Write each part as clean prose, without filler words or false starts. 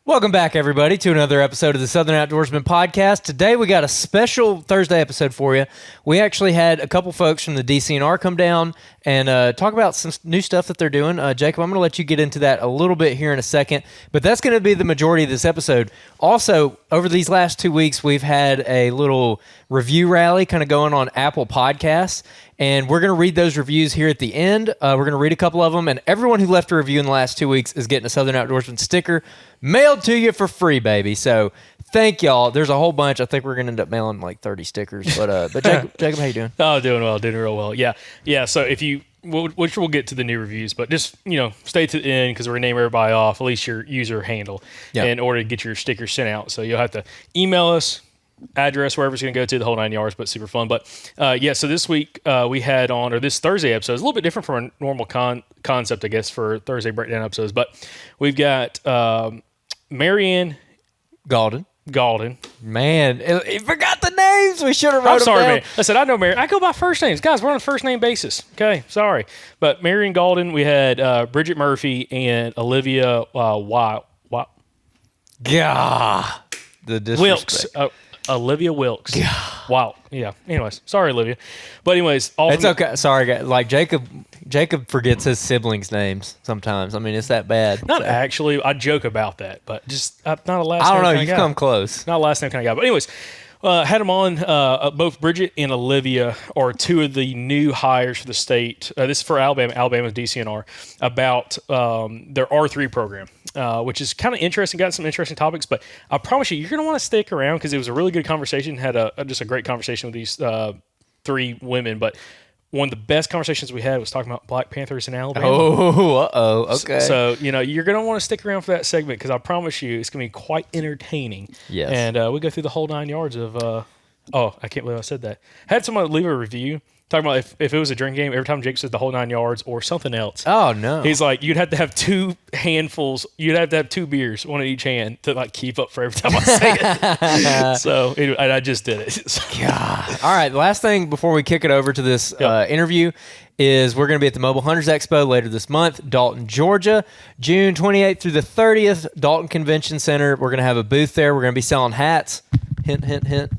Welcome back, everybody, to another episode of the Southern Outdoorsman Podcast. Today, we got a special Thursday episode for you. We actually had a couple folks from the DCNR come down and talk about some new stuff that they're doing. Jacob, I'm going to let you get into that a little bit here in a second, but that's going to be the majority of this episode. Also, over these last 2 weeks, we've had a little review rally kind of going on Apple Podcasts, and we're going to read those reviews here at the end. We're going to read a couple of them, and everyone who left a review in the last 2 weeks is getting a Southern Outdoorsman sticker mailed to you for free, baby. So thank y'all. There's a whole bunch. I think we're going to end up mailing like 30 stickers. But Jacob, how you doing? Oh, doing real well. Yeah. So if you, which we'll get to the new reviews, but just, stay to the end because we're going to name everybody off, at least your user handle, in order to get your sticker sent out. So you'll have to email us, address, wherever it's going to go to, the whole 9 yards, but super fun. But so this week we had on, or this Thursday episode is a little bit different from a normal concept, I guess, for Thursday breakdown episodes. But we've got Marianne Gauldin. Man, he forgot the names. We should have wrote them down. Man. I said, I know Marianne. I go by first names. Guys, we're on a first name basis. Okay, sorry. But Marianne Gauldin, we had Bridget Murphy and Olivia The Wilkes. Olivia Wilkes. Wow. Yeah. Anyways, sorry, Olivia. But anyways, it's okay. Sorry, guys. Like Jacob forgets his siblings' names sometimes. I mean, it's that bad. Not actually. I joke about that, but just not a last name. I don't know. You've come close. Not a last name kind of guy. But anyways, had them on. Both Bridget and Olivia are two of the new hires for the state. This is for Alabama's DCNR, about their R3 program. Which is kind of interesting. Got some interesting topics, but I promise you're going to want to stick around because it was a really good conversation. Had just a great conversation with these three women, but one of the best conversations we had was talking about Black Panthers in Alabama. Okay. So you're going to want to stick around for that segment because I promise you it's going to be quite entertaining. Yes. And we go through the whole 9 yards of. I can't believe I said that. Had someone leave a review. Talking about if it was a drink game, every time Jake said the whole 9 yards or something else. Oh, no. He's like, you'd have to have two handfuls. You'd have to have two beers, one in each hand, to like keep up for every time I say it. So I just did it. God. All right. The last thing before we kick it over to this interview is we're going to be at the Mobile Hunters Expo later this month, Dalton, Georgia, June 28th through the 30th, Dalton Convention Center. We're going to have a booth there. We're going to be selling hats. Hint, hint, hint.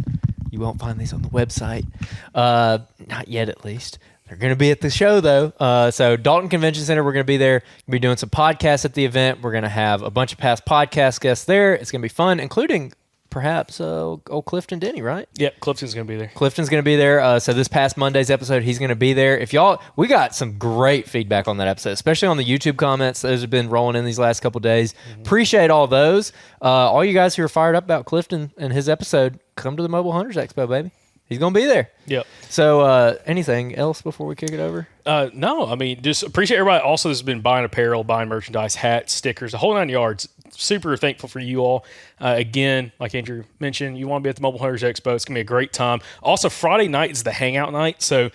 You won't find these on the website. Not yet, at least. They're going to be at the show, though. So Dalton Convention Center, we're going to be there. We'll be doing some podcasts at the event. We're going to have a bunch of past podcast guests there. It's going to be fun, including perhaps old Clifton Denny, right? Yep, Clifton's going to be there. Clifton's going to be there. So this past Monday's episode, he's going to be there. We got some great feedback on that episode, especially on the YouTube comments. Those have been rolling in these last couple of days. Mm-hmm. Appreciate all those. All you guys who are fired up about Clifton and his episode, come to the Mobile Hunters Expo, baby. He's going to be there. Yep. So anything else before we kick it over? No, I mean, just appreciate everybody also has been buying apparel, buying merchandise, hats, stickers, the whole 9 yards. Super thankful for you all. Again, like Andrew mentioned, you want to be at the Mobile Hunters Expo. It's going to be a great time. Also, Friday night is the hangout night. So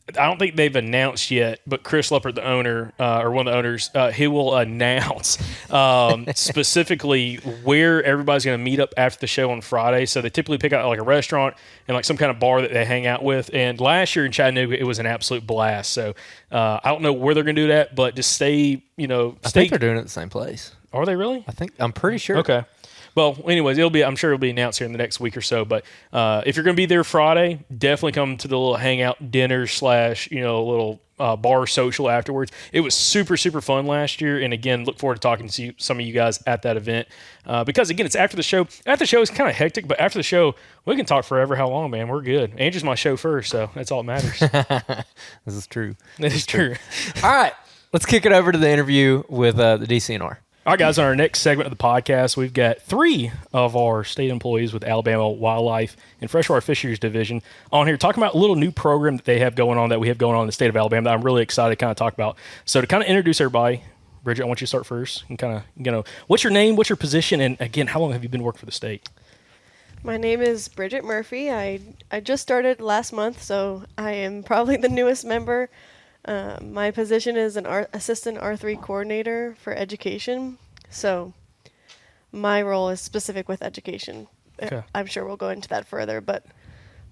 I don't think they've announced yet, but Chris Leppert, the owner, or one of the owners, he will announce specifically where everybody's going to meet up after the show on Friday. So they typically pick out like a restaurant and like some kind of bar that they hang out with. And last year in Chattanooga, it was an absolute blast. So I don't know where they're going to do that, but just stay. I think they're doing it at the same place. Are they really? I'm pretty sure. Okay. Well, anyways, I'm sure it'll be announced here in the next week or so. But if you're going to be there Friday, definitely come to the little hangout dinner / little bar social afterwards. It was super, super fun last year. And again, look forward to talking to some of you guys at that event. Because again, it's after the show. After the show is kind of hectic, but after the show, we can talk forever. How long, man? We're good. Andrew's my chauffeur, so that's all that matters. This is true. That is true. All right. Let's kick it over to the interview with the DCNR. All right, guys, on our next segment of the podcast, we've got 3 of our state employees with Alabama Wildlife and Freshwater Fisheries Division on here talking about a little new program that they have going on, that we have going on in the state of Alabama that I'm really excited to kind of talk about. So to kind of introduce everybody, Bridget, I want you to start first and kind of, what's your name, what's your position, and again, how long have you been working for the state? My name is Bridget Murphy. I just started last month, so I am probably the newest member. My position is an assistant R3 coordinator for education. So my role is specific with education. Okay. I'm sure we'll go into that further, but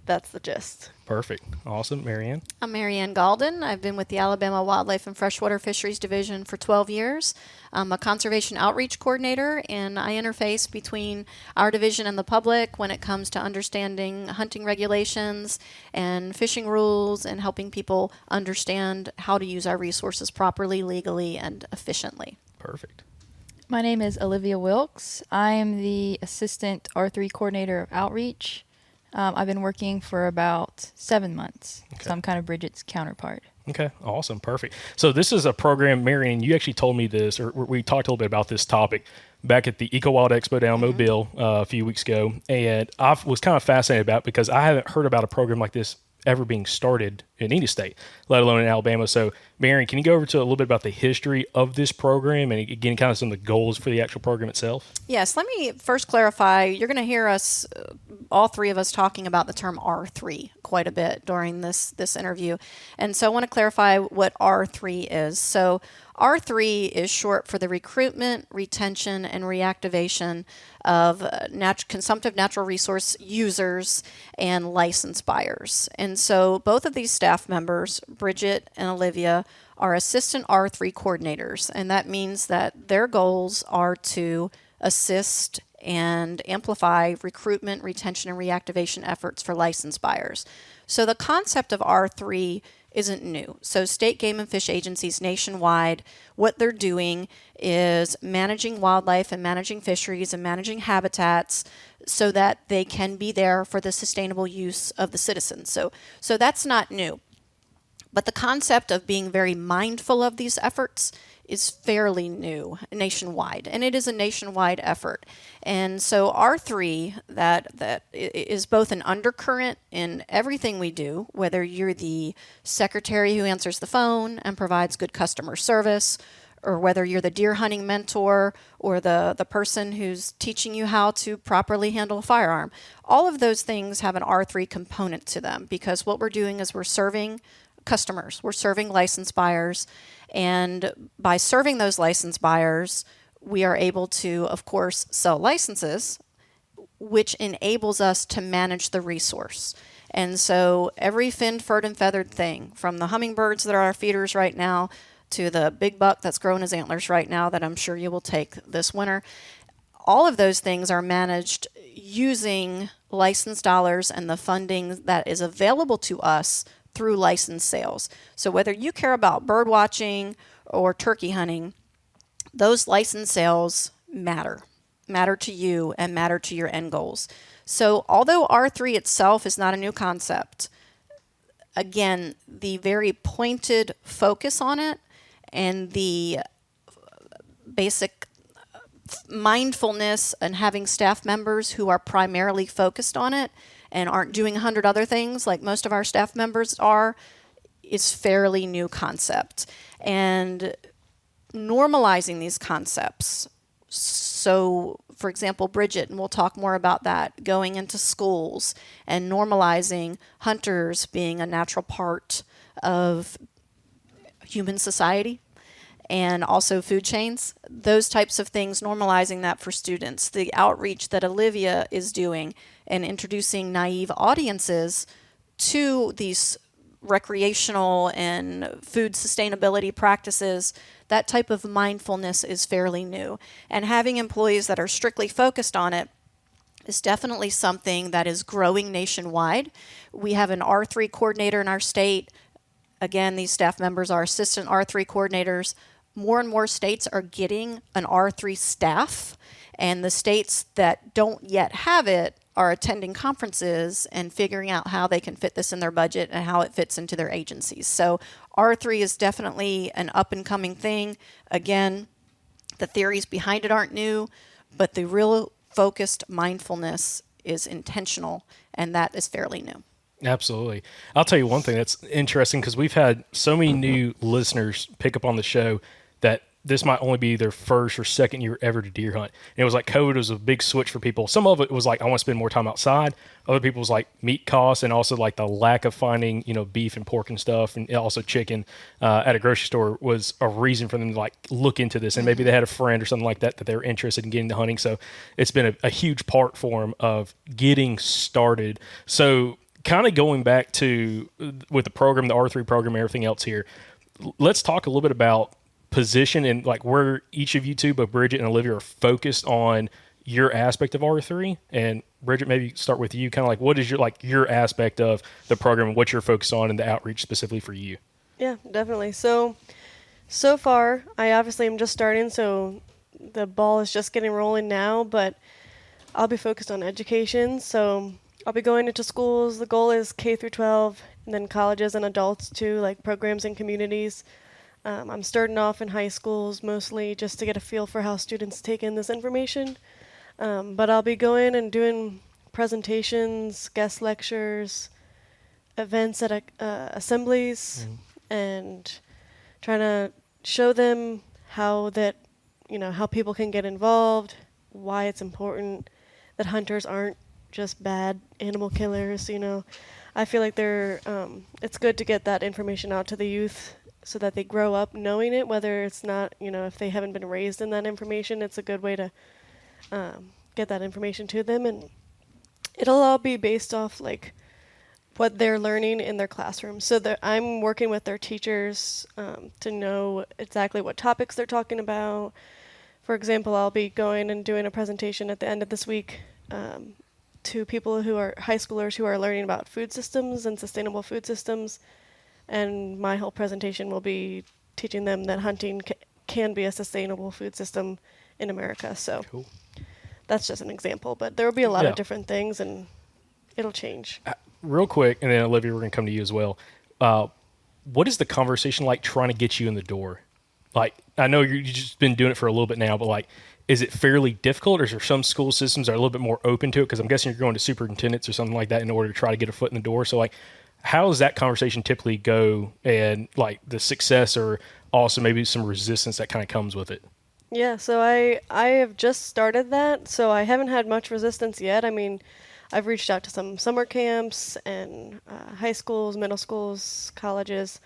that's the gist. Perfect. Awesome. Marianne? I'm Marianne Gauldin. I've been with the Alabama Wildlife and Freshwater Fisheries Division for 12 years. I'm a conservation outreach coordinator, and I interface between our division and the public when it comes to understanding hunting regulations and fishing rules and helping people understand how to use our resources properly, legally, and efficiently. Perfect. My name is Olivia Wilkes. I am the Assistant R3 Coordinator of Outreach. I've been working for about 7 months, so I'm kind of Bridget's counterpart. Okay, awesome, perfect. So this is a program, Marianne, you actually told me this, or we talked a little bit about this topic back at the Eco Wild Expo down in Mobile a few weeks ago, and I was kind of fascinated about it because I haven't heard about a program like this ever being started in any state, let alone in Alabama. So, Marianne, can you go over to a little bit about the history of this program and again, kind of some of the goals for the actual program itself? Yes, let me first clarify. You're going to hear us, all three of us, talking about the term R3 quite a bit during this interview. And so I want to clarify what R3 is. So R3 is short for the recruitment, retention, and reactivation of consumptive natural resource users and license buyers. And so both of these staff members, Bridget and Olivia, are assistant R3 coordinators. And that means that their goals are to assist and amplify recruitment, retention, and reactivation efforts for license buyers. So the concept of R3 isn't new. So state game and fish agencies nationwide, what they're doing is managing wildlife and managing fisheries and managing habitats so that they can be there for the sustainable use of the citizens. So that's not new. But the concept of being very mindful of these efforts is fairly new nationwide, and it is a nationwide effort. And so R3, that is both an undercurrent in everything we do, whether you're the secretary who answers the phone and provides good customer service, or whether you're the deer hunting mentor or the person who's teaching you how to properly handle a firearm. All of those things have an R3 component to them because what we're doing is we're serving customers, we're serving license buyers, and by serving those license buyers, we are able to, of course, sell licenses, which enables us to manage the resource. And so every finned, furred, and feathered thing, from the hummingbirds that are our feeders right now to the big buck that's growing his antlers right now that I'm sure you will take this winter, all of those things are managed using license dollars and the funding that is available to us through license sales. So whether you care about bird watching or turkey hunting, those license sales matter to you and matter to your end goals. So although R3 itself is not a new concept, again, the very pointed focus on it and the basic mindfulness and having staff members who are primarily focused on it and aren't doing 100 other things like most of our staff members are, is fairly new concept. And normalizing these concepts. So, for example, Bridget, and we'll talk more about that, going into schools and normalizing hunters being a natural part of human society and also food chains, those types of things, normalizing that for students. The outreach that Olivia is doing and introducing naive audiences to these recreational and food sustainability practices, that type of mindfulness is fairly new. And having employees that are strictly focused on it is definitely something that is growing nationwide. We have an R3 coordinator in our state. Again, these staff members are assistant R3 coordinators. More and more states are getting an R3 staff, and the states that don't yet have it are attending conferences and figuring out how they can fit this in their budget and how it fits into their agencies. So R3 is definitely an up-and-coming thing. Again, the theories behind it aren't new, but the real focused mindfulness is intentional, and that is fairly new. Absolutely. I'll tell you one thing that's interesting because we've had so many new listeners pick up on the show that this might only be their first or second year ever to deer hunt. And it was like COVID was a big switch for people. Some of it was like, I want to spend more time outside. Other people was like meat costs and also like the lack of finding, beef and pork and stuff and also chicken at a grocery store was a reason for them to like look into this. And maybe they had a friend or something like that they were interested in getting into hunting. So it's been a huge part for them of getting started. So kind of going back to with the program, the R3 program, everything else here, let's talk a little bit about position and like where each of you two, both Bridget and Olivia, are focused on your aspect of R3. And Bridget, maybe start with you, kind of like what is your aspect of the program and what you're focused on and the outreach specifically for you? Yeah, definitely. So far, I obviously am just starting, so the ball is just getting rolling now, but I'll be focused on education. So I'll be going into schools. The goal is K through 12, and then colleges and adults too, like programs and communities. I'm starting off in high schools mostly just to get a feel for how students take in this information. But I'll be going and doing presentations, guest lectures, events at assemblies, and trying to show them how people can get involved, why it's important that hunters aren't just bad animal killers. I feel like it's good to get that information out to the youth so that they grow up knowing it, whether it's not, if they haven't been raised in that information. It's a good way to get that information to them, and it'll all be based off like what they're learning in their classroom. So I'm working with their teachers to know exactly what topics they're talking about. For example, I'll be going and doing a presentation at the end of this week to people who are high schoolers who are learning about food systems and sustainable food systems. And my whole presentation will be teaching them that hunting can be a sustainable food system in America. So Cool. That's just an example, but there will be a lot of different things, and it'll change. Real quick, and then Olivia, we're going to come to you as well. What is the conversation like trying to get you in the door? Like, I know you've just been doing it for a little bit now, but like, is it fairly difficult, or is there some school systems that are a little bit more open to it? Because I'm guessing you're going to superintendents or something like that in order to try to get a foot in the door. So like, how does that conversation typically go, and like the success or also maybe some resistance that kind of comes with it? Yeah, so I have just started that, so I haven't had much resistance yet. I mean, I've reached out to some summer camps and high schools, middle schools, colleges,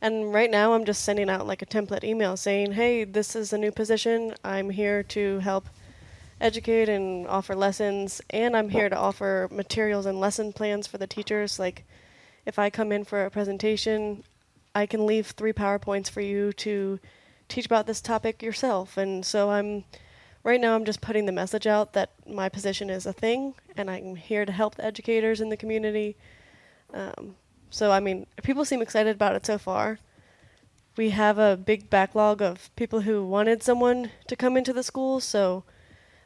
and right now I'm just sending out like a template email saying, hey, this is a new position. I'm here to help educate and offer lessons, and I'm here to offer materials and lesson plans for the teachers. Like, if I come in for a presentation, I can leave 3 PowerPoints for you to teach about this topic yourself. And so right now I'm just putting the message out that my position is a thing, and I'm here to help the educators in the community. So, I mean, people seem excited about it so far. We have a big backlog of people who wanted someone to come into the school, so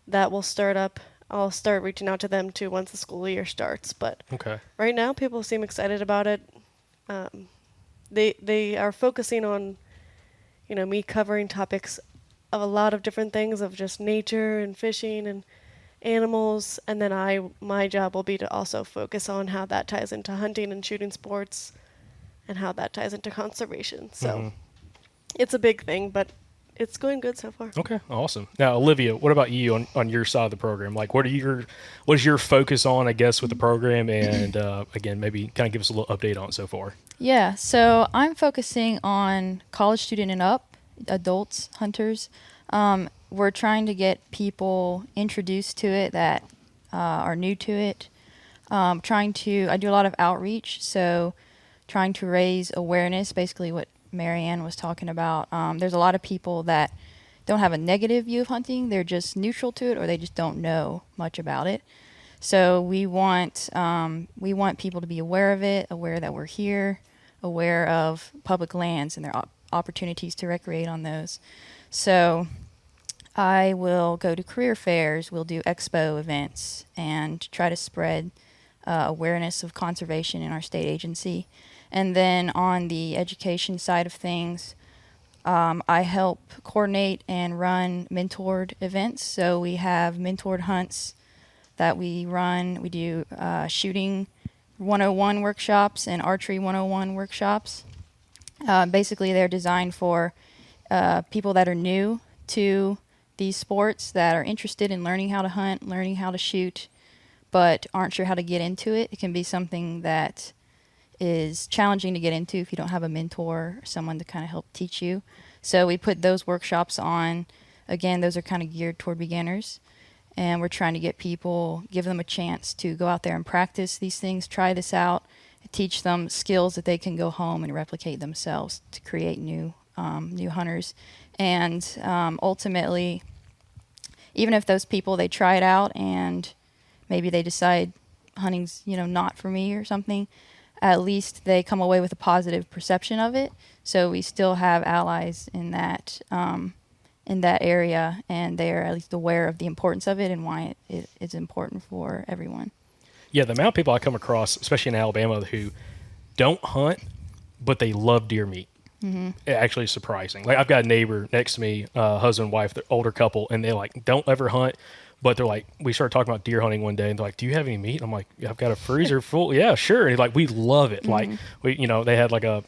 that will start up. I'll start reaching out to them too once the school year starts. But Okay. right now, people seem excited about it. They are focusing on, me covering topics of a lot of different things, of just nature and fishing and animals, and then my job will be to also focus on how that ties into hunting and shooting sports, and how that ties into conservation. So it's a big thing, but it's going good so far. Okay, awesome. Now, Olivia, what about you on your side of the program? Like, what is your focus on, I guess, with the program? And again, maybe kind of give us a little update on it so far. Yeah, so I'm focusing on college student and up, adults, hunters. We're trying to get people introduced to it that are new to it. I do a lot of outreach, so trying to raise awareness, basically what Marianne was talking about. There's a lot of people that don't have a negative view of hunting. They're just neutral to it, or they just don't know much about it. So we want people to be aware of it, aware that we're here, aware of public lands and their opportunities to recreate on those. So I will go to career fairs, we'll do expo events, and try to spread awareness of conservation in our state agency. And then on the education side of things, I help coordinate and run mentored events. So we have mentored hunts that we run. We do shooting 101 workshops and archery 101 workshops. Basically, they're designed for people that are new to these sports, that are interested in learning how to hunt, learning how to shoot, but aren't sure how to get into it. It can be something that is challenging to get into if you don't have a mentor or someone to kind of help teach you. So we put those workshops on. Again, those are kind of geared toward beginners. and we're trying to get people, give them a chance to go out there and practice these things, try this out, teach them skills that they can go home and replicate themselves to create new hunters. And ultimately, even if those people, they try it out and maybe they decide hunting's, not for me or something, at least they come away with a positive perception of it. So we still have allies in that area, and they are at least aware of the importance of it and why it's important for everyone. Yeah, the amount of people I come across, especially in Alabama, who don't hunt, but they love deer meat. Mm-hmm. It actually is surprising. Like, I've got a neighbor next to me, husband and wife, they're older couple, and they don't ever hunt. But they're like, we started talking about deer hunting one day, and they're like, "Do you have any meat?" I'm like, yeah, "I've got a freezer full." Yeah, sure. And he's like, "We love it." Mm-hmm. Like, they had like a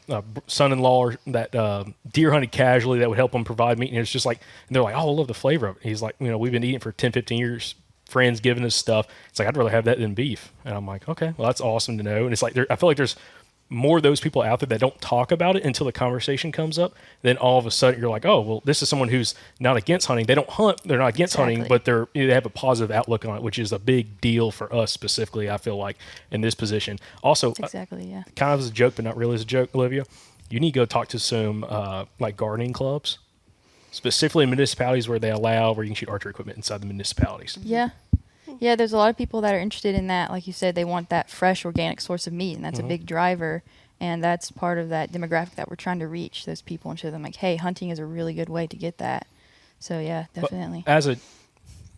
son-in-law that deer hunted casually that would help them provide meat, and it's just like, and they're like, "Oh, I love the flavor of it." And he's like, "We've been eating for 10, 15 years. Friends giving us stuff." It's like, "I'd rather have that than beef." And I'm like, "Okay, well, that's awesome to know." And it's like, I feel like there's more of those people out there that don't talk about it until the conversation comes up. Then all of a sudden you're like, oh, well, this is someone who's not against hunting. They don't hunt. They're not against hunting, but they have a positive outlook on it, which is a big deal for us specifically, I feel like, in this position. Also, yeah. Kind of as a joke, but not really as a joke, Olivia, you need to go talk to some like gardening clubs, specifically in municipalities where you can shoot archery equipment inside the municipalities. Yeah. Yeah, there's a lot of people that are interested in that. Like you said, they want that fresh, organic source of meat, and that's a big driver. And that's part of that demographic that we're trying to reach, those people, and show them, like, hey, hunting is a really good way to get that. So, yeah, definitely. But as a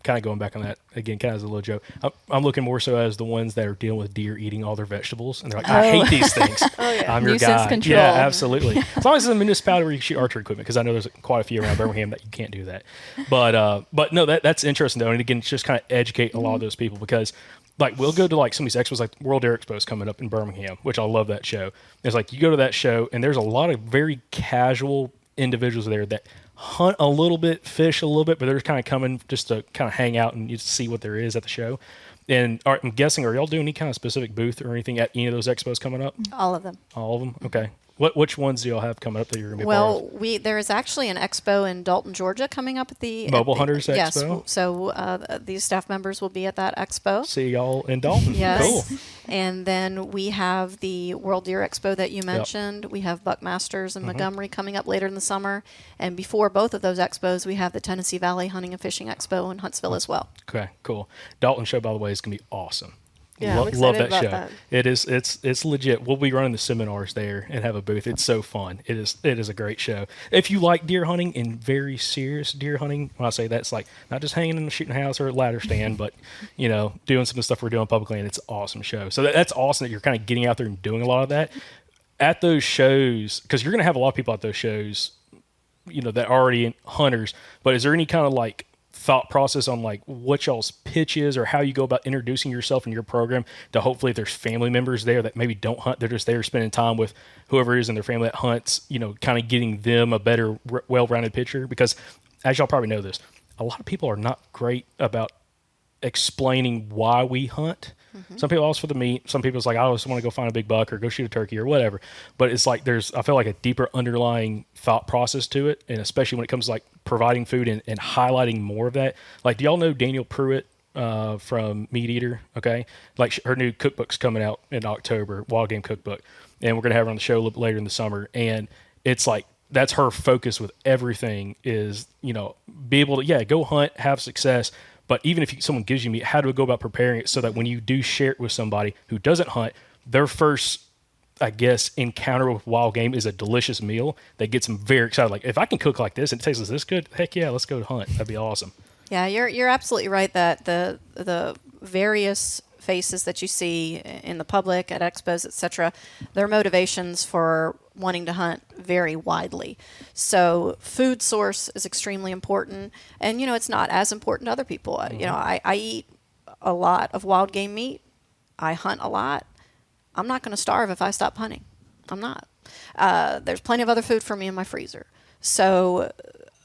kind of going back on that again, kind of as a little joke, I'm looking more so as the ones that are dealing with deer eating all their vegetables, and they're like, I hate these things. I'm your Nuisance guy. control. Yeah, absolutely. As long as it's a municipality where you can shoot archery equipment, because I know there's quite a few around Birmingham that you can't do that. But no, that's interesting though, and again, it's just kind of educate a lot of those people, because like we'll go to like some of these expos, like World Deer Expo is coming up in Birmingham, which I love that show. It's like you go to that show, and there's a lot of very casual individuals there that hunt a little bit, fish a little bit, but they're kind of coming just to kind of hang out and you see what there is at the show. And I'm guessing, are y'all doing any kind of specific booth or anything at any of those expos coming up? All of them. All of them? Okay. Which ones do y'all have coming up that you're going to be a part of? There is actually an expo in Dalton, Georgia coming up at the Mobile Hunters Expo? Yes. So these staff members will be at that expo. See y'all in Dalton. Yes. Cool. And then we have the World Deer Expo that you mentioned. Yep. We have Buckmasters in Montgomery coming up later in the summer. And before both of those expos, we have the Tennessee Valley Hunting and Fishing Expo in Huntsville as well. Okay, cool. Dalton show, by the way, is going to be awesome. Yeah, I'm excited love that about show. that. It is. It's legit. We'll be running the seminars there and have a booth. It's so fun. It is a great show. If you like deer hunting and very serious deer hunting, when I say that's like not just hanging in the shooting house or a ladder stand, but doing some of the stuff we're doing publicly, and it's an awesome show. So that's awesome that you're kind of getting out there and doing a lot of that at those shows, because you're going to have a lot of people at those shows, that are already hunters. But is there any kind of like thought process on like what y'all's pitch is, or how you go about introducing yourself and your program to hopefully, if there's family members there that maybe don't hunt, they're just there spending time with whoever is in their family that hunts, kind of getting them a better well-rounded picture? Because as y'all probably know this, a lot of people are not great about explaining why we hunt. Some people ask for the meat. Some people's like, I just want to go find a big buck or go shoot a turkey or whatever. But it's like I feel like a deeper underlying thought process to it, and especially when it comes to like providing food and highlighting more of that. Like, do y'all know Daniel Pruitt from Meat Eater? Okay, like her new cookbook's coming out in October, Wild Game Cookbook, and we're gonna have her on the show a little bit later in the summer. And it's like that's her focus with everything is be able to go hunt, have success. But even if someone gives you meat, how do we go about preparing it so that when you do share it with somebody who doesn't hunt, their first, I guess, encounter with wild game is a delicious meal that gets them very excited. Like, if I can cook like this and it tastes this good, heck yeah, let's go hunt. That'd be awesome. Yeah, you're absolutely right that the various faces that you see in the public at expos, etc., their motivations for wanting to hunt vary widely. So food source is extremely important, and it's not as important to other people. I eat a lot of wild game meat. I hunt a lot. I'm not going to starve if I stop hunting. I'm not. There's plenty of other food for me in my freezer. So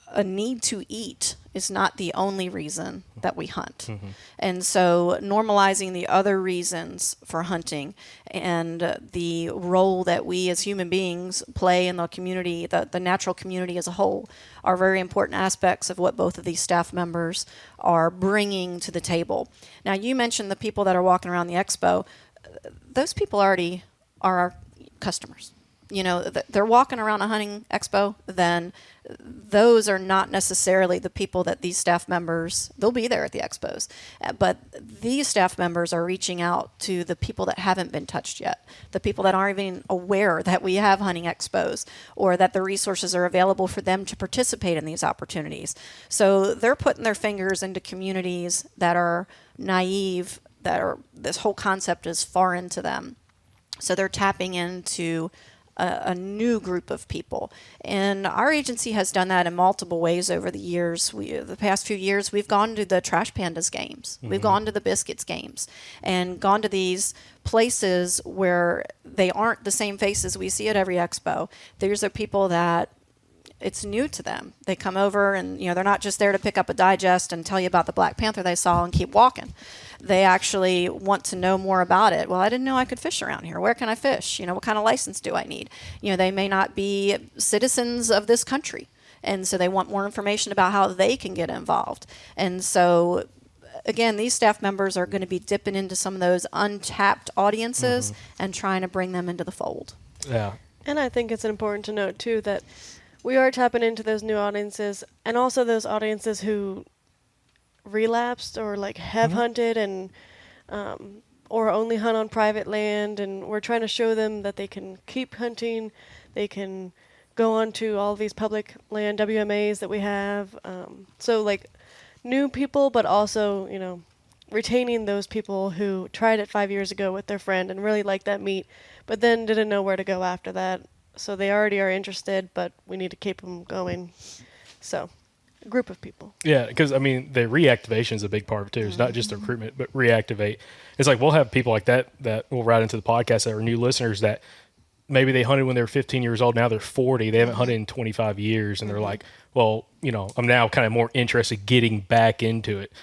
a need to eat is not the only reason that we hunt. And so normalizing the other reasons for hunting and the role that we as human beings play in the community, the natural community as a whole, are very important aspects of what both of these staff members are bringing to the table. Now, you mentioned the people that are walking around the expo. Those people already are our customers. You know, they're walking around a hunting expo, then those are not necessarily the people that these staff members, they'll be there at the expos. But these staff members are reaching out to the people that haven't been touched yet, the people that aren't even aware that we have hunting expos or that the resources are available for them to participate in these opportunities. So they're putting their fingers into communities that are naive, this whole concept is foreign to them. So they're tapping into a new group of people. And our agency has done that in multiple ways over the years. The past few years, we've gone to the Trash Pandas games. We've gone to the Biscuits games and gone to these places where they aren't the same faces we see at every expo. These are people that it's new to them. They come over and, they're not just there to pick up a digest and tell you about the Black Panther they saw and keep walking. They actually want to know more about it. Well, I didn't know I could fish around here. Where can I fish? What kind of license do I need? They may not be citizens of this country. And so they want more information about how they can get involved. And so, again, these staff members are going to be dipping into some of those untapped audiences and trying to bring them into the fold. Yeah. And I think it's important to note, too, that we are tapping into those new audiences and also those audiences who relapsed or have hunted and or only hunt on private land, and we're trying to show them that they can keep hunting, they can go on to all these public land WMAs that we have, so new people, but also retaining those people who tried it 5 years ago with their friend and really liked that meat but then didn't know where to go after that, so they already are interested but we need to keep them going. So group of people. Yeah, because the reactivation is a big part of it too. It's not just the recruitment, but reactivate. It's we'll have people like that will write into the podcast that are new listeners that maybe they hunted when they were 15 years old. Now they're 40. They haven't hunted in 25 years, and they're like, well, I'm now kind of more interested getting back into it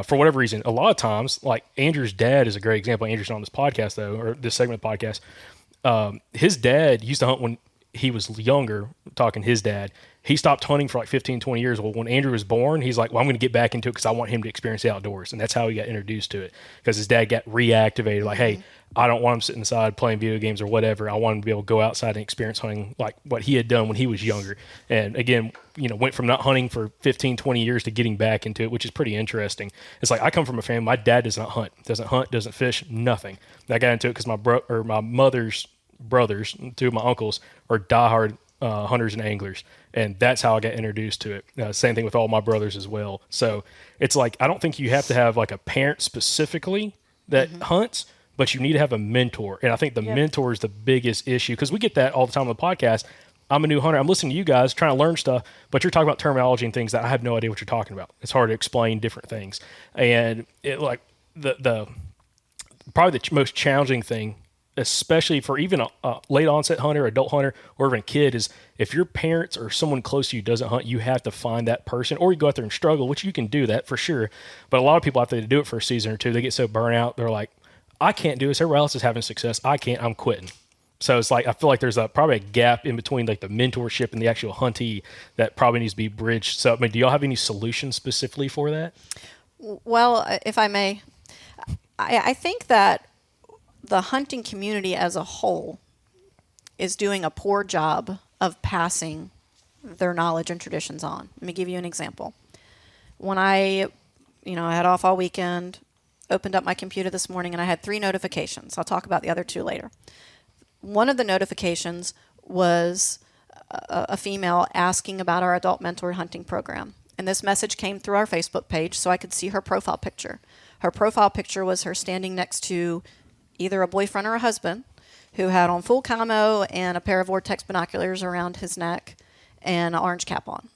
for whatever reason. A lot of times, Andrew's dad is a great example. Andrew's on this podcast though, or this segment of the podcast. His dad used to hunt when he was younger, talking his dad. He stopped hunting for 15, 20 years. Well, when Andrew was born, he's like, well, I'm going to get back into it because I want him to experience the outdoors. And that's how he got introduced to it, because his dad got reactivated. Hey, I don't want him sitting inside playing video games or whatever. I want him to be able to go outside and experience hunting like what he had done when he was younger. And again, went from not hunting for 15, 20 years to getting back into it, which is pretty interesting. It's I come from a family, my dad does not hunt, doesn't fish, nothing. I got into it because my mother's brothers, two of my uncles, are diehard hunters and anglers, and that's how I got introduced to it. Same thing with all my brothers as well. So it's I don't think you have to have a parent specifically that hunts, but you need to have a mentor. And I think the mentor is the biggest issue, because we get that all the time on the podcast. I'm a new hunter. I'm listening to you guys trying to learn stuff, but you're talking about terminology and things that I have no idea what you're talking about. It's hard to explain different things. And it the probably the most challenging thing, especially for even a late onset hunter, adult hunter, or even a kid, is if your parents or someone close to you doesn't hunt, you have to find that person, or you go out there and struggle, which you can do that for sure. But a lot of people, after they do it for a season or two, they get so burnt out. They're like, I can't do this. Everybody else is having success. I can't, I'm quitting. So it's I feel like there's probably a gap in between the mentorship and the actual huntee that probably needs to be bridged. So, do y'all have any solutions specifically for that? Well, if I may, I think that the hunting community as a whole is doing a poor job of passing their knowledge and traditions on. Let me give you an example. When I had off all weekend, opened up my computer this morning, and I had 3 notifications. I'll talk about the other 2 later. One of the notifications was a female asking about our adult mentor hunting program. And this message came through our Facebook page, so I could see her profile picture. Her profile picture was her standing next to either a boyfriend or a husband who had on full camo and a pair of Vortex binoculars around his neck and an orange cap on.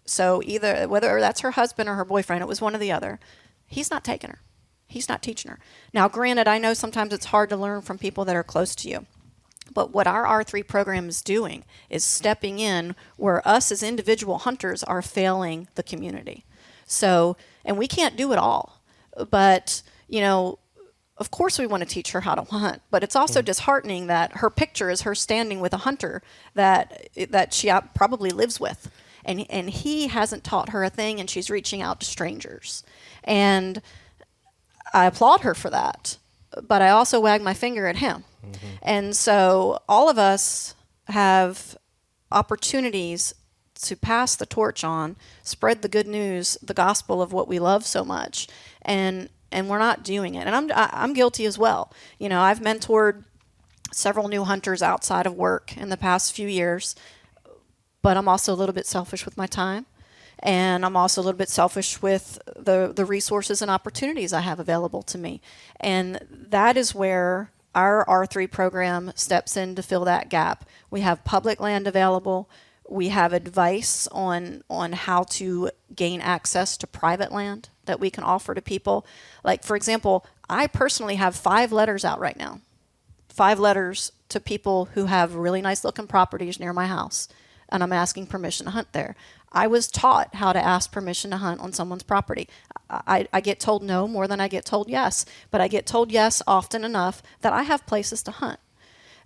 So whether that's her husband or her boyfriend, it was one or the other. He's not taking her. He's not teaching her. Now, granted, I know sometimes it's hard to learn from people that are close to you. But what our R3 program is doing is stepping in where us as individual hunters are failing the community. So, and we can't do it all. But, of course we want to teach her how to hunt, but it's also disheartening that her picture is her standing with a hunter that she probably lives with. And he hasn't taught her a thing, and she's reaching out to strangers. And I applaud her for that, but I also wag my finger at him. Mm-hmm. And so all of us have opportunities to pass the torch on, spread the good news, the gospel of what we love so much, and we're not doing it. And I'm guilty as well. I've mentored several new hunters outside of work in the past few years, but I'm also a little bit selfish with my time. And I'm also a little bit selfish with the resources and opportunities I have available to me. And that is where our R3 program steps in to fill that gap. We have public land available. We have advice on how to gain access to private land that we can offer to people. Like, for example, I personally have 5 letters out right now. 5 letters to people who have really nice looking properties near my house, and I'm asking permission to hunt there. I was taught how to ask permission to hunt on someone's property. I get told no more than I get told yes, but I get told yes often enough that I have places to hunt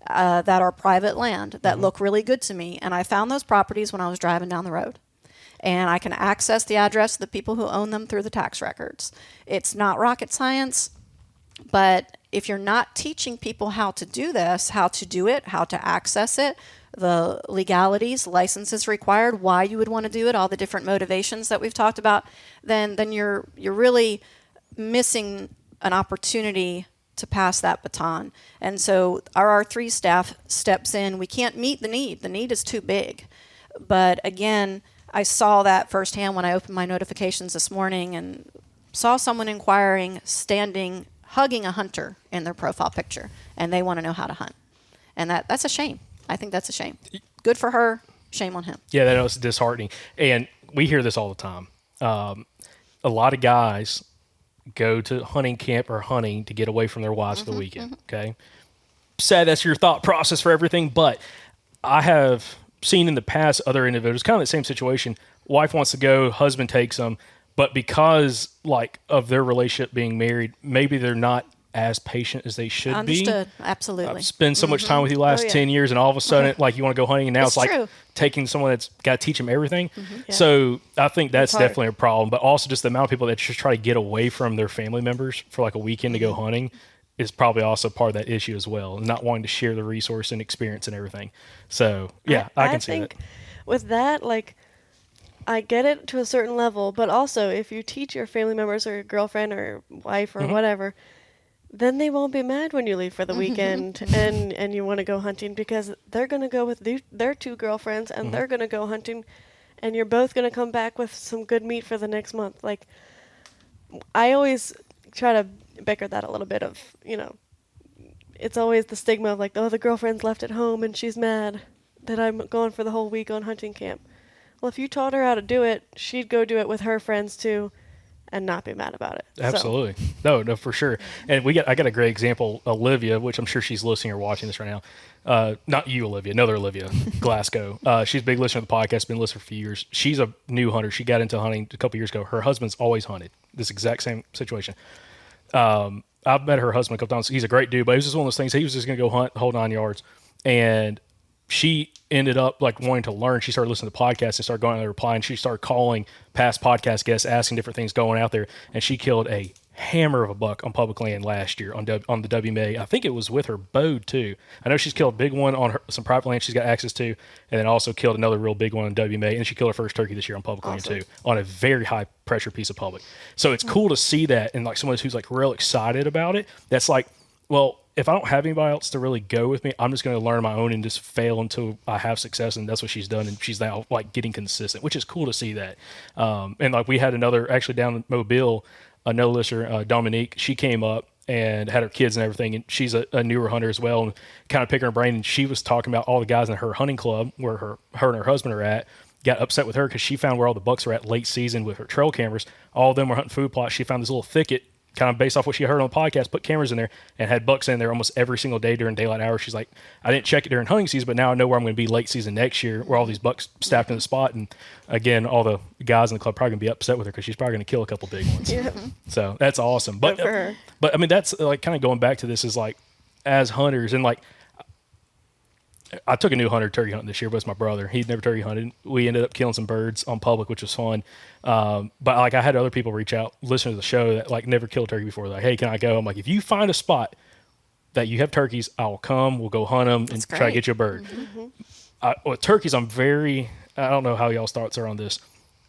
that are private land that look really good to me. And I found those properties when I was driving down the road. And I can access the address of the people who own them through the tax records. It's not rocket science, but if you're not teaching people how to do this, how to do it, how to access it, the legalities, licenses required, why you would want to do it, all the different motivations that we've talked about, then you're really missing an opportunity to pass that baton. And so our R3 staff steps in. We can't meet the need. The need is too big. But again, I saw that firsthand when I opened my notifications this morning and saw someone inquiring, standing, hugging a hunter in their profile picture, and they want to know how to hunt. And that's a shame. I think that's a shame. Good for her. Shame on him. Yeah, that was disheartening. And we hear this all the time. A lot of guys go to hunting camp or hunting to get away from their wives for the weekend. Okay. Sad that's your thought process for everything, but I have seen in the past other individuals, kind of the same situation. Wife wants to go, husband takes them, but because of their relationship being married, maybe they're not as patient as they should be. Understood. Absolutely. I've spent so much time with you the last 10 years, and all of a sudden, you want to go hunting, and now it's true. taking someone that's got to teach them everything. Yeah. So I think that's definitely a problem. But also just the amount of people that just try to get away from their family members for a weekend to go hunting is probably also part of that issue as well, and not wanting to share the resource and experience and everything. So, yeah, I can see that. With that, I get it to a certain level, but also if you teach your family members or your girlfriend or wife or whatever, then they won't be mad when you leave for the weekend and you want to go hunting, because they're going to go with their 2 girlfriends and they're going to go hunting, and you're both going to come back with some good meat for the next month. I always try to bicker that a little bit of, it's always the stigma of the girlfriend's left at home and she's mad that I'm going for the whole week on hunting camp. Well, if you taught her how to do it, she'd go do it with her friends too and not be mad about it. Absolutely. So. No, for sure. And I got a great example, Olivia, which I'm sure she's listening or watching this right now. Not you, Olivia, another Olivia, Glasgow. She's a big listener to the podcast, been listening for a few years. She's a new hunter. She got into hunting a couple years ago. Her husband's always hunted. This exact same situation. I've met her husband a couple times. He's a great dude, but it was just one of those things. He was just going to go hunt the whole 9 yards. And she ended up wanting to learn. She started listening to podcasts and started going out there replying. She started calling past podcast guests, asking different things going out there. And she killed a hammer of a buck on public land last year on the WMA. I think it was with her bow too. I know she's killed a big one on some private land she's got access to, and then also killed another real big one on WMA. And she killed her first turkey this year on public land too, on a very high pressure piece of public. So it's cool to see that, and someone who's real excited about it. That's well, if I don't have anybody else to really go with me, I'm just going to learn my own and just fail until I have success. And that's what she's done. And she's now getting consistent, which is cool to see that. And we had another, actually down in Mobile, another listener, Dominique, she came up and had her kids and everything. And she's a newer hunter as well, and kind of picking her brain. And she was talking about all the guys in her hunting club where her and her husband are at, got upset with her because she found where all the bucks were at late season with her trail cameras. All of them were hunting food plots. She found this little thicket kind of based off what she heard on the podcast, put cameras in there and had bucks in there almost every single day during daylight hours. She's like, I didn't check it during hunting season, but now I know where I'm going to be late season next year, where all these bucks stacked in the spot. And again, all the guys in the club probably going to be upset with her because she's probably going to kill a couple big ones. Yeah. So that's awesome. But Good for her. but I mean, that's like kind of going back to this is like as hunters and like I took a new hunter turkey hunting this year, but it's my brother. He'd never turkey hunted. We ended up killing some birds on public, which was fun. But like I had other people reach out, listen to the show that like never killed turkey before. Like, hey, can I go? I'm like, if you find a spot that you have turkeys, I'll come. We'll go hunt them and try to great. get you a bird. With turkeys, I don't know how y'all's thoughts are on this.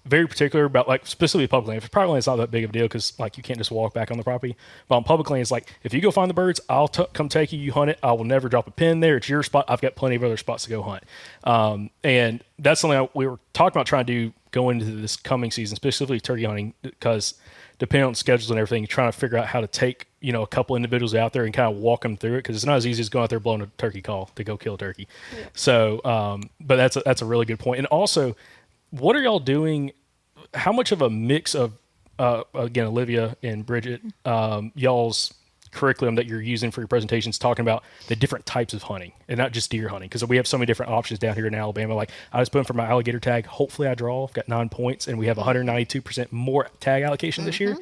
Very particular about like specifically public land. If private land, it's not that big of a deal because like you can't just walk back on the property. But on public land, it's like if you go find the birds, I'll come take you. You hunt it. I will never drop a pin there. It's your spot. I've got plenty of other spots to go hunt. And that's something we were talking about trying to do going into this coming season, specifically turkey hunting, because depending on schedules and everything, trying to figure out how to take a couple individuals out there and kind of walk them through it because it's not as easy as going out there blowing a turkey call to go kill a turkey. Yeah. So, but that's a really good point. And also, what are y'all doing? How much of a mix of, again, Olivia and Bridget, y'all's curriculum that you're using for your presentations talking about the different types of hunting and not just deer hunting? Because we have so many different options down here in Alabama. Like I was putting for my alligator tag. Hopefully I draw. I've got 9 points and we have 192% more tag allocation this year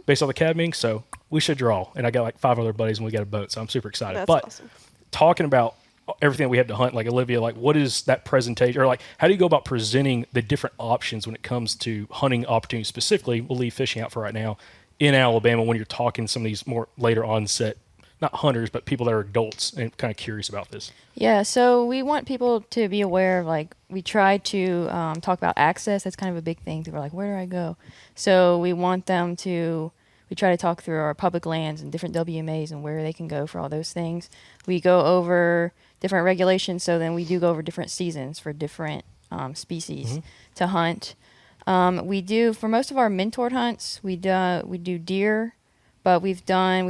based on the cabing. So we should draw. And I got like 5 other buddies and we got a boat. So I'm super excited. That's but awesome. Talking about everything that we have to hunt, like Olivia, like what is that presentation or like how do you go about presenting the different options when it comes to hunting opportunities specifically? We'll leave fishing out for right now in Alabama when you're talking some of these more later onset, not hunters, but people that are adults and kind of curious about this. Yeah, so we want people to be aware of, like, we try to talk about access. That's kind of a big thing. People are like, where do I go? So we want them to, we try to talk through our public lands and different WMAs and where they can go for all those things. We go over different regulations, so then we do go over different seasons for different species to hunt. We do, for most of our mentored hunts, we do deer, but we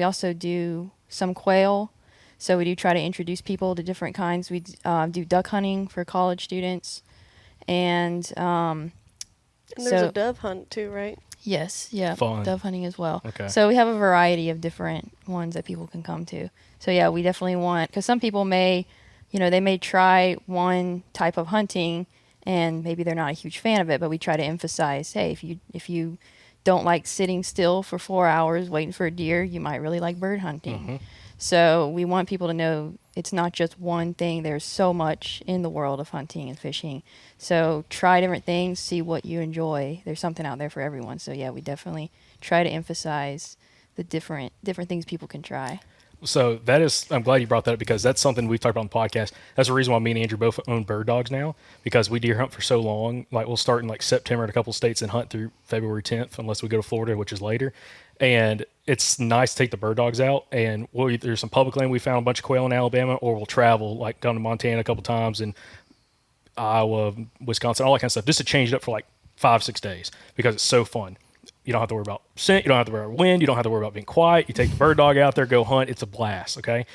also do some quail. So we do try to introduce people to different kinds. We do duck hunting for college students. And There's a dove hunt too, right? Yes, yeah, Fun. dove hunting as well. Okay. So we have a variety of different ones that people can come to. So yeah, we definitely want, because some people may, they may try one type of hunting and maybe they're not a huge fan of it, but we try to emphasize, hey, if you don't like sitting still for 4 hours waiting for a deer, you might really like bird hunting. So we want people to know it's not just one thing. There's so much in the world of hunting and fishing. So try different things, see what you enjoy. There's something out there for everyone. So yeah, we definitely try to emphasize the different things people can try. So that is, I'm glad you brought that up because that's something we've talked about on the podcast. That's the reason why me and Andrew both own bird dogs now, because we deer hunt for so long. Like we'll start in like September in a couple of states and hunt through February 10th, unless we go to Florida, which is later. And it's nice to take the bird dogs out, and there's some public land. We found a bunch of quail in Alabama, or we'll travel, like come to Montana a couple times and Iowa, Wisconsin, all that kind of stuff, just to change it up for like 5-6 days because it's so fun. You don't have to worry about scent. You don't have to worry about wind. You don't have to worry about being quiet. You take the bird dog out there, go hunt. It's a blast, okay?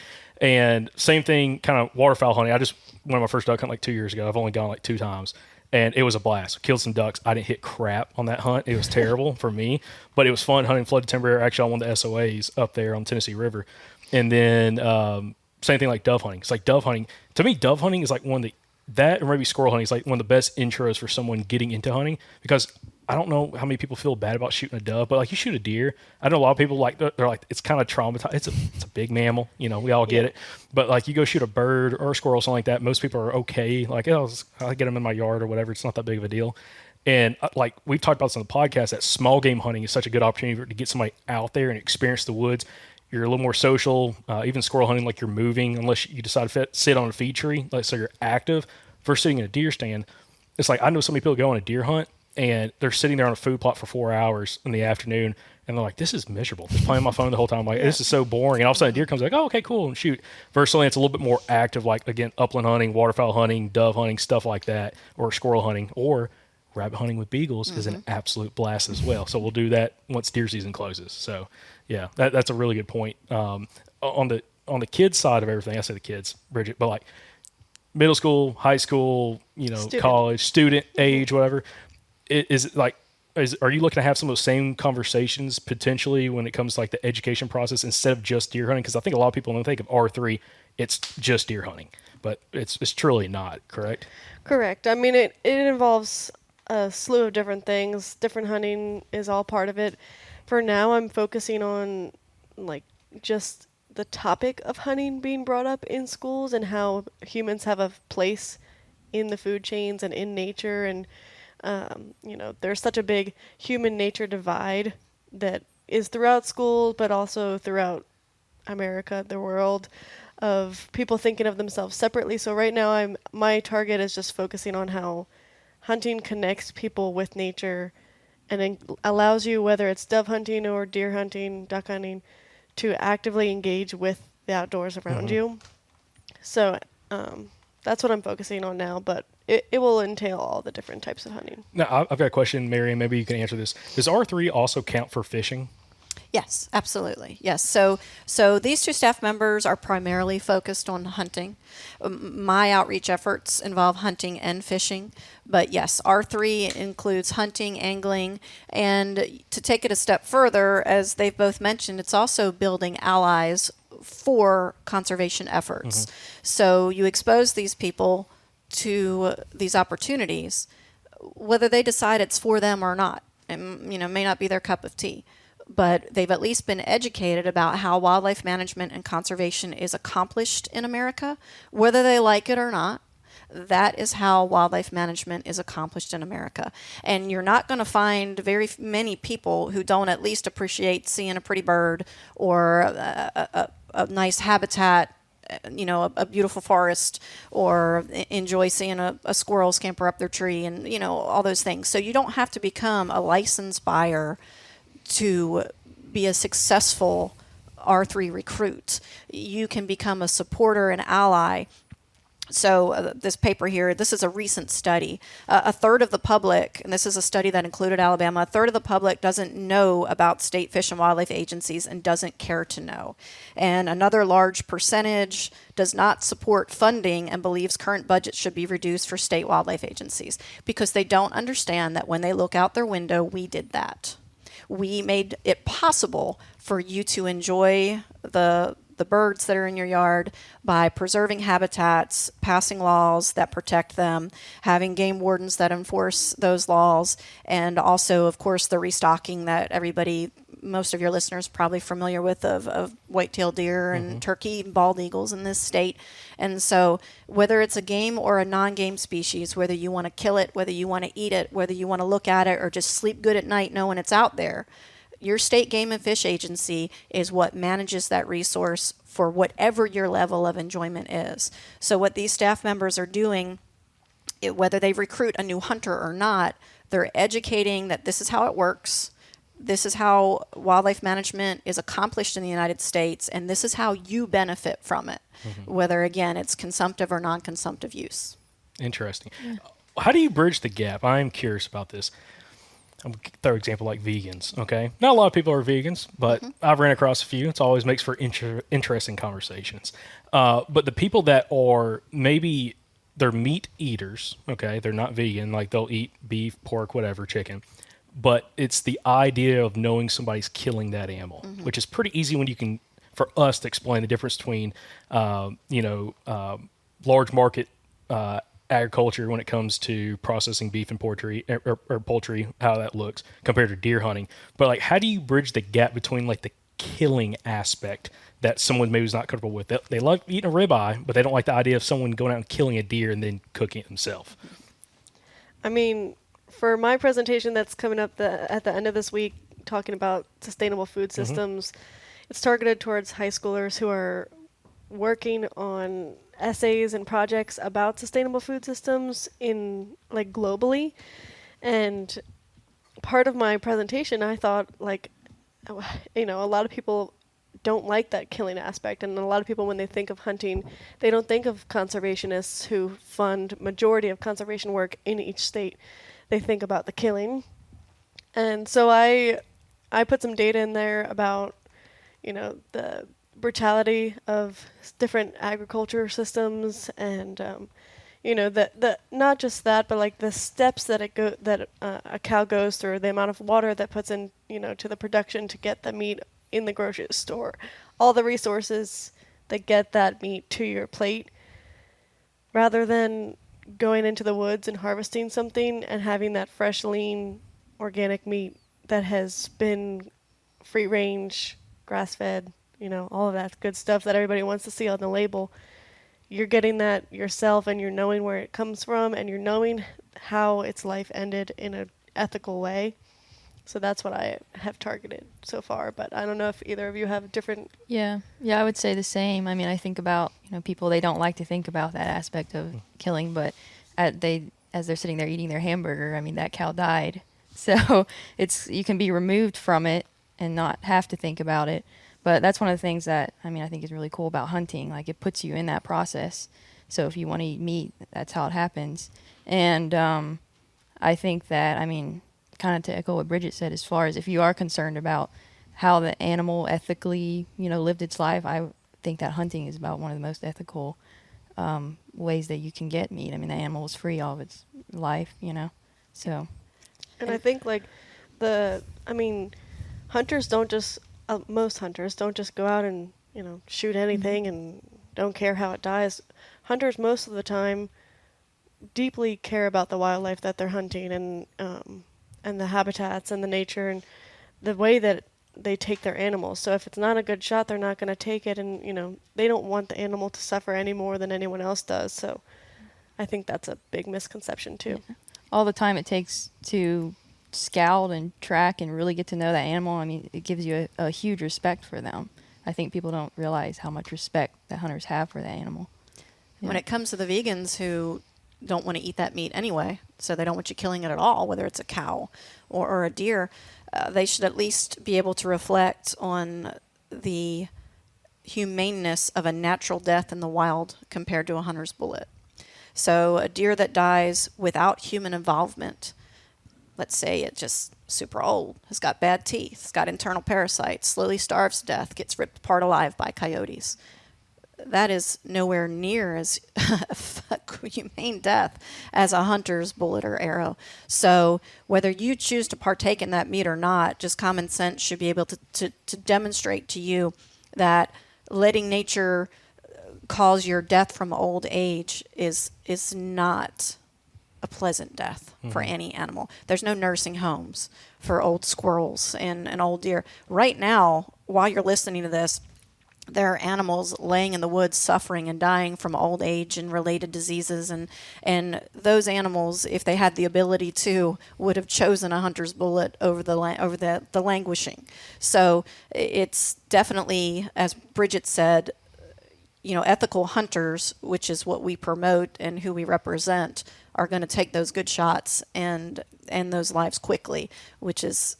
And same thing, kind of waterfowl hunting. I just went on my first duck hunt like 2 years ago. I've only gone like 2 times, and it was a blast. Killed some ducks. I didn't hit crap on that hunt. It was terrible for me, but it was fun hunting flooded timber area, actually on one of the SOAs up there on the Tennessee River. And then same thing like dove hunting. It's like dove hunting. To me, dove hunting is like one of that or maybe squirrel hunting is like one of the best intros for someone getting into hunting because I don't know how many people feel bad about shooting a dove, but like you shoot a deer. I know a lot of people they're like, it's kind of traumatized. It's a big mammal, we all get it. But like you go shoot a bird or a squirrel, something like that. Most people are okay. Like, I'll get them in my yard or whatever. It's not that big of a deal. And like we've talked about this on the podcast, that small game hunting is such a good opportunity to get somebody out there and experience the woods. You're a little more social, even squirrel hunting, like you're moving unless you decide to sit on a feed tree. Like, so you're active versus sitting in a deer stand. It's like, I know so many people go on a deer hunt and they're sitting there on a food plot for 4 hours in the afternoon, and they're like, this is miserable. Just playing my phone the whole time. Like, this is so boring. And all of a sudden a deer comes like, oh, okay, cool, and shoot. Versus it's a little bit more active, like, again, upland hunting, waterfowl hunting, dove hunting, stuff like that, or squirrel hunting, or rabbit hunting with beagles is an absolute blast as well. So we'll do that once deer season closes. So, yeah, that's a really good point. On the kids side of everything, I say the kids, Bridget, but like middle school, high school, college, student age, whatever. Is it like are you looking to have some of those same conversations potentially when it comes to like the education process instead of just deer hunting? Because I think a lot of people, when they think of R3, it's just deer hunting, but it's truly not, correct? Correct. I mean, it involves a slew of different things. Different hunting is all part of it. For now, I'm focusing on like just the topic of hunting being brought up in schools and how humans have a place in the food chains and in nature. And, there's such a big human nature divide that is throughout school, but also throughout America, the world, of people thinking of themselves separately. So right now my target is just focusing on how hunting connects people with nature and allows you, whether it's dove hunting or deer hunting, duck hunting, to actively engage with the outdoors around you. So that's what I'm focusing on now, but it will entail all the different types of hunting. Now, I've got a question, Marianne. Maybe you can answer this. Does R3 also count for fishing? Yes, absolutely. Yes. So these two staff members are primarily focused on hunting. My outreach efforts involve hunting and fishing, but yes, R3 includes hunting, angling, and to take it a step further, as they've both mentioned, it's also building allies for conservation efforts. So you expose these people to these opportunities, whether they decide it's for them or not. And, may not be their cup of tea, but they've at least been educated about how wildlife management and conservation is accomplished in America, whether they like it or not. That is how wildlife management is accomplished in America. And you're not going to find very many people who don't at least appreciate seeing a pretty bird or a nice habitat, a beautiful forest, or enjoy seeing a squirrel scamper up their tree and, all those things. So you don't have to become a licensed buyer to be a successful R3 recruit. You can become a supporter and ally. So this paper here, this is a recent study. A third of the public, and this is a study that included Alabama, a third of the public doesn't know about state fish and wildlife agencies and doesn't care to know. And another large percentage does not support funding and believes current budgets should be reduced for state wildlife agencies because they don't understand that when they look out their window, we did that. We made it possible for you to enjoy the birds that are in your yard by preserving habitats, passing laws that protect them, having game wardens that enforce those laws, and also, of course, the restocking that most of your listeners are probably familiar with of white-tailed deer and turkey and bald eagles in this state. And so whether it's a game or a non-game species, whether you want to kill it, whether you want to eat it, whether you want to look at it or just sleep good at night knowing it's out there, your state game and fish agency is what manages that resource for whatever your level of enjoyment is. So what these staff members are doing, whether they recruit a new hunter or not, they're educating that this is how it works. This is how wildlife management is accomplished in the United States, and this is how you benefit from it, whether, again, it's consumptive or non-consumptive use. Interesting. Yeah. How do you bridge the gap? I'm curious about this. Third example, like vegans, okay? Not a lot of people are vegans, but I've ran across a few. It always makes for interesting conversations. But the people that are maybe they're meat eaters, okay? They're not vegan, like they'll eat beef, pork, whatever, chicken. But it's the idea of knowing somebody's killing that animal, which is pretty easy when you can, for us to explain the difference between, large market agriculture when it comes to processing beef and poultry, or poultry, how that looks compared to deer hunting. But like, how do you bridge the gap between like the killing aspect that someone maybe is not comfortable with? They like eating a ribeye, but they don't like the idea of someone going out and killing a deer and then cooking it themselves. I mean, for my presentation that's coming up at the end of this week, talking about sustainable food systems, it's targeted towards high schoolers who are working on essays and projects about sustainable food systems globally. And part of my presentation, I thought a lot of people don't like that killing aspect. And a lot of people, when they think of hunting, they don't think of conservationists who fund majority of conservation work in each state. They think about the killing. And so I put some data in there about, the brutality of different agriculture systems and, you know, the not just that, but like the steps that a cow goes through, the amount of water that puts in, you know, to the production to get the meat in the grocery store, all the resources that get that meat to your plate, rather than going into the woods and harvesting something and having that fresh, lean, organic meat that has been free range, grass fed, you know, all of that good stuff that everybody wants to see on the label. You're getting that yourself, and you're knowing where it comes from, and you're knowing how its life ended in an ethical way. So that's what I have targeted so far, but I don't know if either of you have different. Yeah, I would say the same. I mean, I think about, you know, people, they don't like to think about that aspect of killing, but as they're sitting there eating their hamburger, I mean, that cow died. So you can be removed from it and not have to think about it. But that's one of the things that, I mean, I think is really cool about hunting. Like, it puts you in that process. So if you want to eat meat, that's how it happens. And I think that, I mean, kind of to echo what Bridget said, as far as if you are concerned about how the animal ethically, you know, lived its life, I think that hunting is about one of the most ethical ways that you can get meat. I mean, the animal was free all of its life, you know. So. And I think, like, hunters don't just, most hunters don't just go out and, you know, shoot anything and don't care how it dies. Hunters, most of the time, deeply care about the wildlife that they're hunting, and the habitats and the nature and the way that they take their animals. So if it's not a good shot, they're not going to take it, and, you know, they don't want the animal to suffer any more than anyone else does. So I think that's a big misconception too. Yeah. All the time it takes to scout and track and really get to know that animal, I mean, it gives you a huge respect for them. I think people don't realize how much respect that hunters have for the animal. Yeah. When it comes to the vegans who don't want to eat that meat anyway, so they don't want you killing it at all, whether it's a cow or a deer, they should at least be able to reflect on the humaneness of a natural death in the wild compared to a hunter's bullet. So a deer that dies without human involvement, let's say it's just super old, has got bad teeth, has got internal parasites, slowly starves to death, gets ripped apart alive by coyotes. That is nowhere near as humane death as a hunter's bullet or arrow. So whether you choose to partake in that meat or not, just common sense should be able to demonstrate to you that letting nature cause your death from old age is not a pleasant death for any animal. There's no nursing homes for old squirrels and old deer. Right now, while you're listening to this, there are animals laying in the woods suffering and dying from old age and related diseases, and those animals, if they had the ability to, would have chosen a hunter's bullet over the languishing. So it's definitely, as Bridget said, you know, ethical hunters, which is what we promote and who we represent, are going to take those good shots and end those lives quickly, which is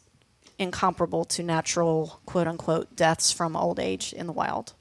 incomparable to natural, quote unquote, deaths from old age in the wild.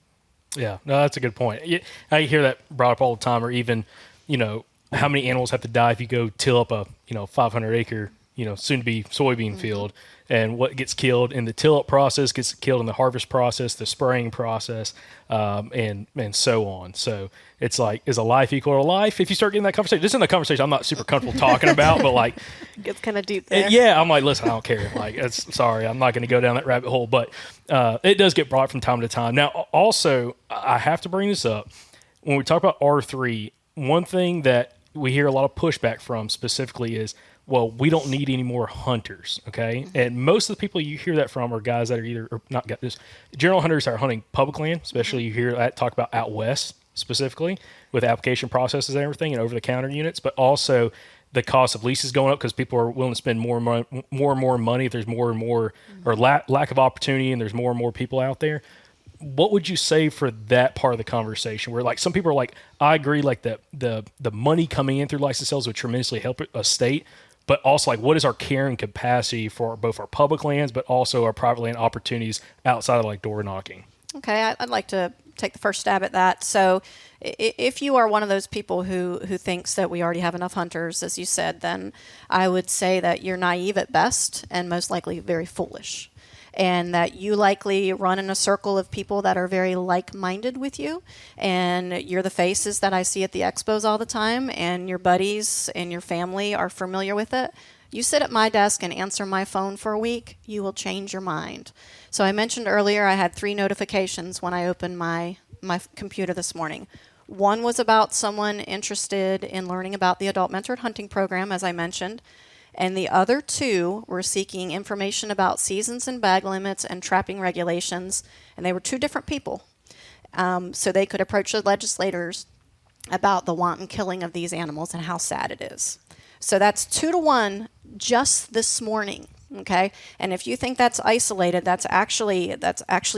Yeah, no, that's a good point. I hear that brought up all the time, or even, you know, how many animals have to die if you go till up a, 500 acre, soon to be soybean field, and what gets killed in the till up process gets killed in the harvest process, the spraying process, and so on. So it's like, is a life equal to life? If you start getting that conversation, this isn't a conversation I'm not super comfortable talking about, but like, it gets kind of deep there. Yeah, I'm like, listen, I don't care. Like, sorry, I'm not going to go down that rabbit hole, but it does get brought from time to time. Now, also, I have to bring this up. When we talk about R3, one thing that we hear a lot of pushback from specifically is, well, we don't need any more hunters, okay? Mm-hmm. And most of the people you hear that from are guys that are either, or not got this, general hunters that are hunting public land, especially you hear that talk about out west specifically with application processes and everything and over-the-counter units, but also the cost of leases going up because people are willing to spend more and more money if there's more and more, or lack of opportunity and there's more and more people out there. What would you say for that part of the conversation where, like, some people are like, I agree, like the money coming in through license sales would tremendously help a state, but also, like, what is our carrying capacity for both our public lands, but also our private land opportunities outside of, like, door knocking? Okay, I'd like to take the first stab at that. So if you are one of those people who thinks that we already have enough hunters, as you said, then I would say that you're naive at best and most likely very foolish. and that you likely run in a circle of people that are very like-minded with you, and you're the faces that I see at the expos all the time, and your buddies and your family are familiar with it. You sit at my desk and answer my phone for a week, you will change your mind. So I mentioned earlier I had 3 notifications when I opened my computer this morning. One was about someone interested in learning about the Adult Mentored Hunting Program, as I mentioned, and the other 2 were seeking information about seasons and bag limits and trapping regulations, and they were 2 different people. So they could approach the legislators about the wanton killing of these animals and how sad it is. So that's 2 to 1 just this morning, okay? And if you think that's isolated, that's actually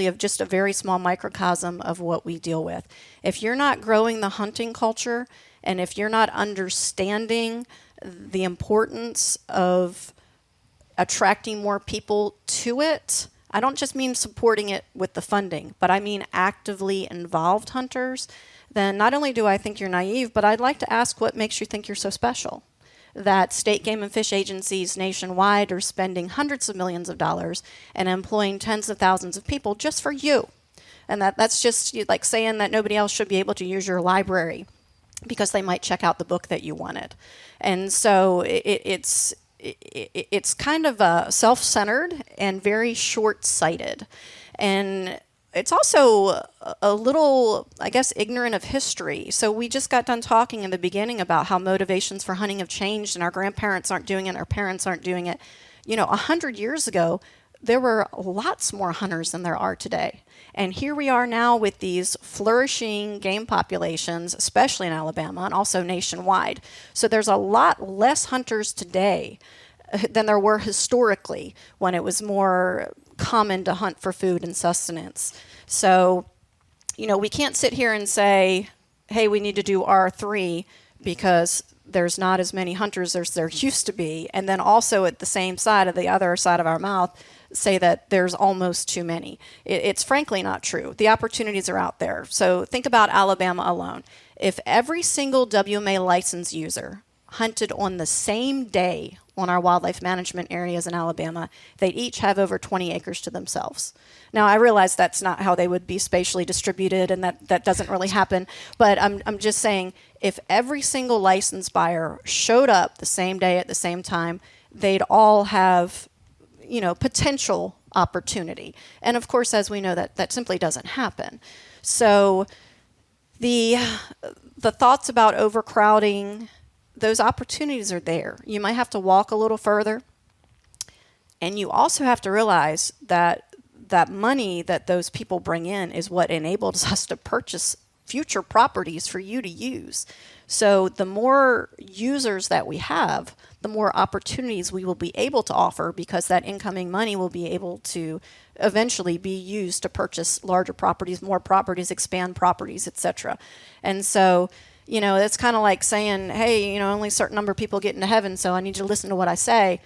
of just a very small microcosm of what we deal with. If you're not growing the hunting culture, and if you're not understanding the importance of attracting more people to it, I don't just mean supporting it with the funding, but I mean actively involved hunters, then not only do I think you're naive, but I'd like to ask what makes you think you're so special. That state game and fish agencies nationwide are spending hundreds of millions of dollars and employing tens of thousands of people just for you. And that's just like saying that nobody else should be able to use your library because they might check out the book that you wanted. And so it's kind of self-centered and very short-sighted. And it's also a little, I guess, ignorant of history. So we just got done talking in the beginning about how motivations for hunting have changed and our grandparents aren't doing it, our parents aren't doing it. 100 years ago, there were lots more hunters than there are today. And here we are now with these flourishing game populations, especially in Alabama and also nationwide. So there's a lot less hunters today than there were historically when it was more common to hunt for food and sustenance. So, we can't sit here and say, hey, we need to do R3 because there's not as many hunters as there used to be, and then also at the same side of the other side of our mouth say that there's almost too many. It's frankly not true. The opportunities are out there. So think about Alabama alone. If every single WMA license user hunted on the same day on our wildlife management areas in Alabama, they'd each have over 20 acres to themselves. Now, I realize that's not how they would be spatially distributed, and that doesn't really happen, but I'm just saying, if every single license buyer showed up the same day at the same time, they'd all have, potential opportunity. And of course, as we know, that simply doesn't happen. So the thoughts about overcrowding, those opportunities are there. You might have to walk a little further. And you also have to realize that money that those people bring in is what enables us to purchase future properties for you to use. So the more users that we have, the more opportunities we will be able to offer, because that incoming money will be able to eventually be used to purchase larger properties, more properties, expand properties, etc. And so, it's kind of like saying, hey, only a certain number of people get into heaven, so I need you to listen to what I say,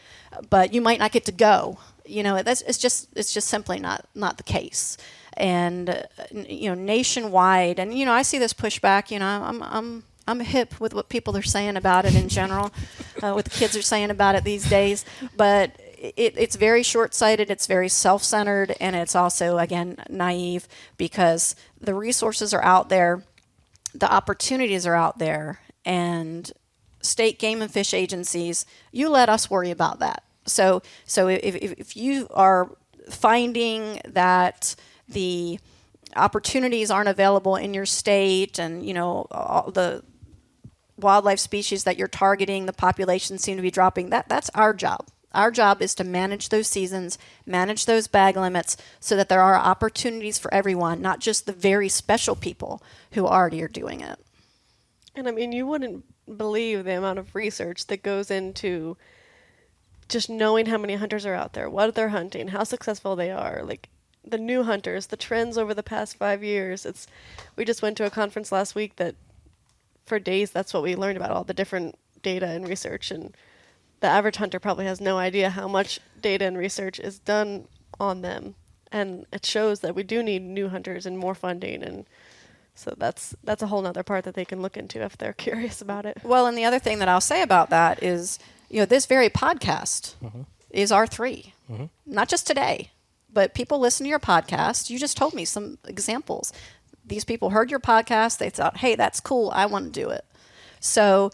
but you might not get to go. It's just simply not the case. And nationwide, and I see this pushback. I'm hip with what people are saying about it in general, what the kids are saying about it these days. But it's very short-sighted, it's very self-centered, and it's also, again, naive, because the resources are out there, the opportunities are out there, and state game and fish agencies, you let us worry about that. So if you are finding that the opportunities aren't available in your state, and all the wildlife species that you're targeting, the populations seem to be dropping, that's our job. Our job is to manage those seasons, manage those bag limits, so that there are opportunities for everyone, not just the very special people who already are doing it. And I mean, you wouldn't believe the amount of research that goes into just knowing how many hunters are out there, what they're hunting, how successful they are, like the new hunters, the trends over the past 5 years. We just went to a conference last week that for days, that's what we learned about, all the different data and research. And the average hunter probably has no idea how much data and research is done on them. And it shows that we do need new hunters and more funding. And so that's a whole nother part that they can look into if they're curious about it. Well, and the other thing that I'll say about that is, this very podcast is R3, not just today. but people listen to your podcast. You just told me some examples. These people heard your podcast. They thought, hey, that's cool. I want to do it. So,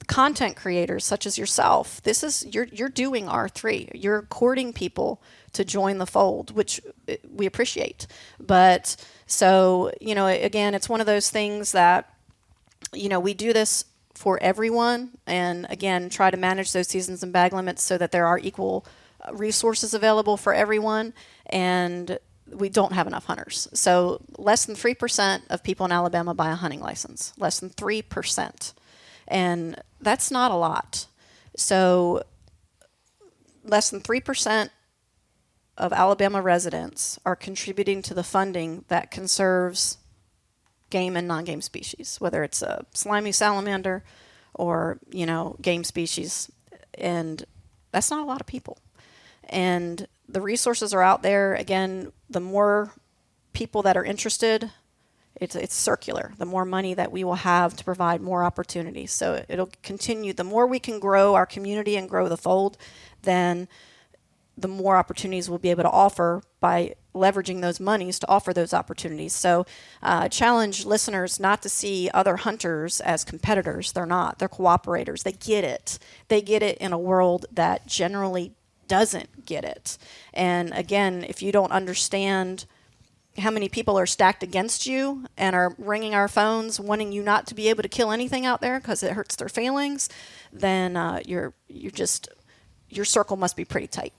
content creators such as yourself, you're doing R3. You're courting people to join the fold, which we appreciate. But so, again, it's one of those things that, we do this for everyone, and again, try to manage those seasons and bag limits so that there are equal resources available for everyone, and we don't have enough hunters. So less than 3% of people in Alabama buy a hunting license, less than 3%, and that's not a lot. So less than 3% of Alabama residents are contributing to the funding that conserves game and non-game species, whether it's a slimy salamander or, game species. And that's not a lot of people. And the resources are out there. Again, the more people that are interested, it's circular. The more money that we will have to provide more opportunities. So it'll continue. The more we can grow our community and grow the fold, then the more opportunities we'll be able to offer by leveraging those monies to offer those opportunities. So challenge listeners not to see other hunters as competitors. They're not. They're cooperators. They get it. They get it in a world that generally doesn't get it. And again, if you don't understand how many people are stacked against you and are ringing our phones wanting you not to be able to kill anything out there because it hurts their feelings, then your circle must be pretty tight.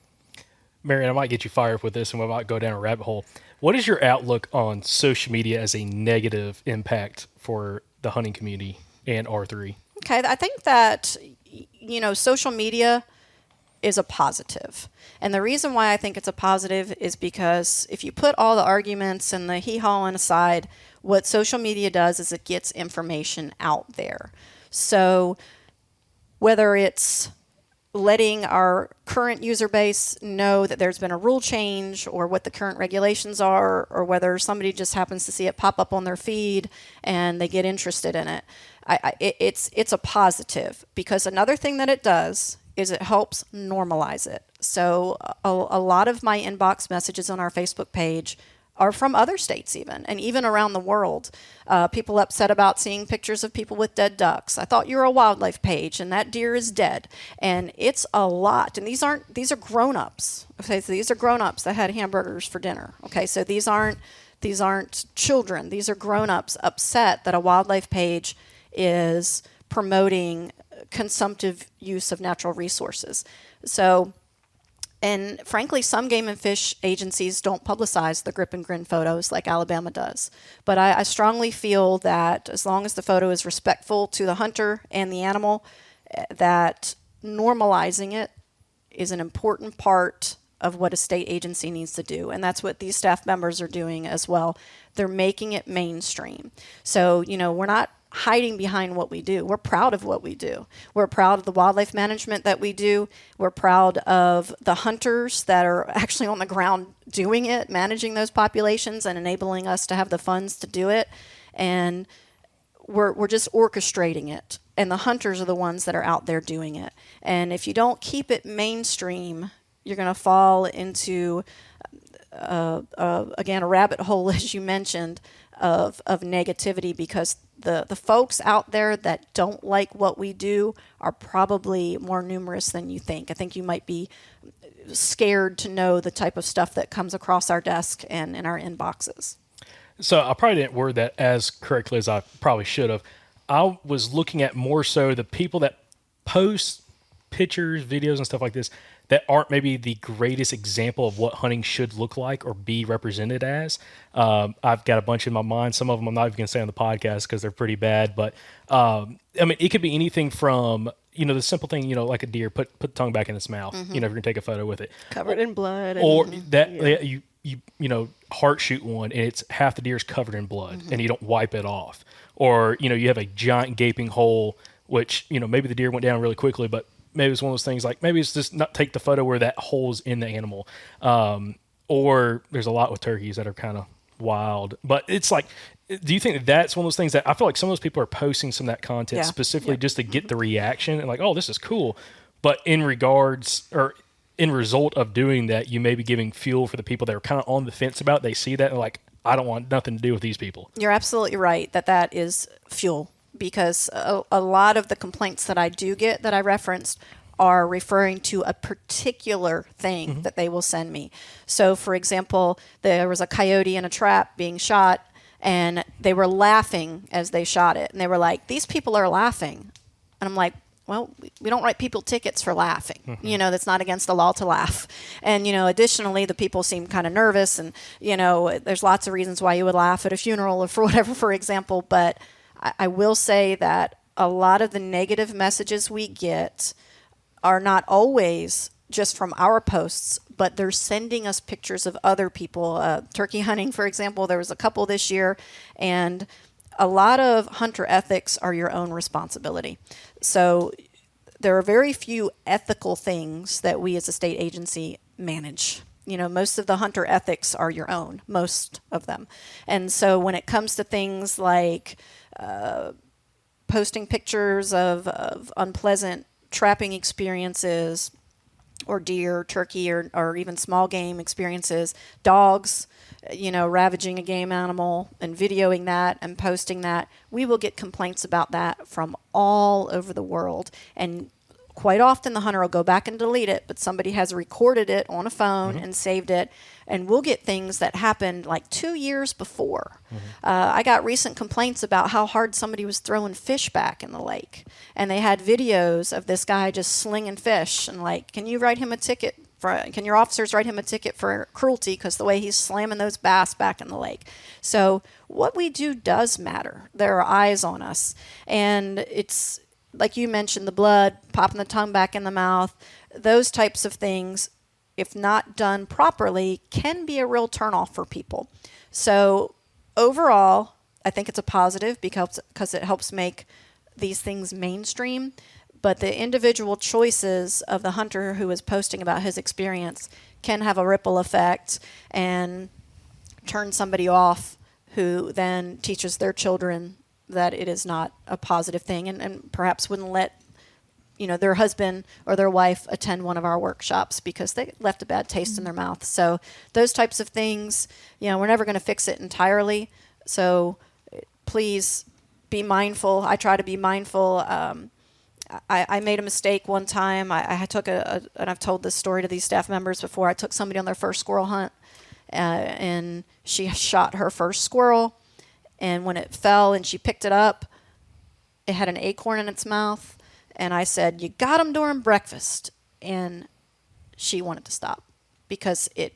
Marianne, I might get you fired up with this and we might go down a rabbit hole. What is your outlook on social media as a negative impact for the hunting community and R3? Okay, I think that, social media is a positive. And the reason why I think it's a positive is because if you put all the arguments and the hee-hawing aside, what social media does is it gets information out there. So whether it's letting our current user base know that there's been a rule change or what the current regulations are, or whether somebody just happens to see it pop up on their feed and they get interested in it, it's a positive, because another thing that it does is it helps normalize it. So a lot of my inbox messages on our Facebook page are from other states and even around the world. People upset about seeing pictures of people with dead ducks. I thought you were a wildlife page and that deer is dead. And it's a lot. And these are grown-ups. Okay, so these are grown-ups that had hamburgers for dinner. Okay, so these aren't children. These are grown-ups upset that a wildlife page is promoting consumptive use of natural resources. So, and frankly, some game and fish agencies don't publicize the grip and grin photos like Alabama does. But I strongly feel that as long as the photo is respectful to the hunter and the animal, that normalizing it is an important part of what a state agency needs to do. And that's what these staff members are doing as well. They're making it mainstream. So, we're not hiding behind what we do. We're proud of what we do. We're proud of the wildlife management that we do. We're proud of the hunters that are actually on the ground doing it, managing those populations and enabling us to have the funds to do it. And we're just orchestrating it. And the hunters are the ones that are out there doing it. And if you don't keep it mainstream, you're going to fall into, again, a rabbit hole, as you mentioned, of negativity, because the folks out there that don't like what we do are probably more numerous than you think. I think you might be scared to know the type of stuff that comes across our desk and in our inboxes. So I probably didn't word that as correctly as I probably should have. I was looking at more so the people that post pictures, videos, and stuff like this that aren't maybe the greatest example of what hunting should look like or be represented as. I've got a bunch in my mind. Some of them I'm not even going to say on the podcast because they're pretty bad. But, it could be anything from, the simple thing, like a deer, put the tongue back in its mouth, if you're going to take a photo with it. Covered in blood. Or you heart shoot one and it's half the deer's covered in blood and you don't wipe it off. Or, you have a giant gaping hole, which, maybe the deer went down really quickly, but maybe it's one of those things like maybe it's just not take the photo where that hole's in the animal. Or there's a lot with turkeys that are kind of wild. But it's like, do you think that's one of those things that I feel like some of those people are posting some of that content specifically just to get the reaction and like, oh, this is cool. But in regards or in result of doing that, you may be giving fuel for the people that are kind of on the fence about it. They see that and like, I don't want nothing to do with these people. You're absolutely right that is fuel, because a lot of the complaints that I do get that I referenced are referring to a particular thing that they will send me. So, for example, there was a coyote in a trap being shot, and they were laughing as they shot it. And they were like, these people are laughing. And I'm like, well, we don't write people tickets for laughing. You know, that's not against the law to laugh. And, you know, additionally, the people seem kind of nervous. And, you know, there's lots of reasons why you would laugh at a funeral or for whatever, for example. But I will say that a lot of the negative messages we get are not always just from our posts, but they're sending us pictures of other people. Turkey hunting, for example, there was a couple this year, and a lot of hunter ethics are your own responsibility. So there are very few ethical things that we as a state agency manage. You know, most of the hunter ethics are your own, most of them. And so when it comes to things like posting pictures of unpleasant trapping experiences, or deer, turkey, or even small game experiences, dogs, you know, ravaging a game animal and videoing that and posting that, we will get complaints about that from all over the world. And quite often the hunter will go back and delete it, but somebody has recorded it on a phone and saved it. And we'll get things that happened like 2 years before. I got recent complaints about how hard somebody was throwing fish back in the lake. And they had videos of this guy just slinging fish. And like, can you write him a ticket? Can your officers write him a ticket for cruelty because the way he's slamming those bass back in the lake? So what we do does matter. There are eyes on us. And it's, like you mentioned, the blood, popping the tongue back in the mouth, those types of things, if not done properly, can be a real turnoff for people. So overall, I think it's a positive because it helps make these things mainstream. But the individual choices of the hunter who is posting about his experience can have a ripple effect and turn somebody off who then teaches their children that it is not a positive thing, and perhaps wouldn't let, you know, their husband or their wife attend one of our workshops because they left a bad taste in their mouth. So those types of things, you know, we're never going to fix it entirely. So please be mindful. I try to be mindful. I made a mistake one time. I took and I've told this story to these staff members before. I took somebody on their first squirrel hunt, and she shot her first squirrel. And when it fell and she picked it up, it had an acorn in its mouth. And I said, "You got him during breakfast." And she wanted to stop because it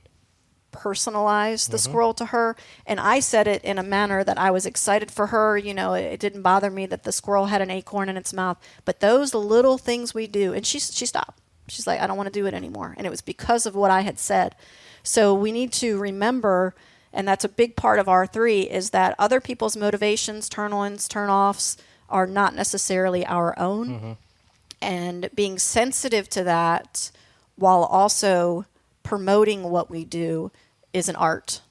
personalized the squirrel to her. And I said it in a manner that I was excited for her. You know, it didn't bother me that the squirrel had an acorn in its mouth. But those little things we do, and she stopped. She's like, "I don't want to do it anymore." And it was because of what I had said. So we need to remember, and that's a big part of R3, is that other people's motivations, turn-ons, turn-offs, are not necessarily our own. And being sensitive to that while also promoting what we do is an art.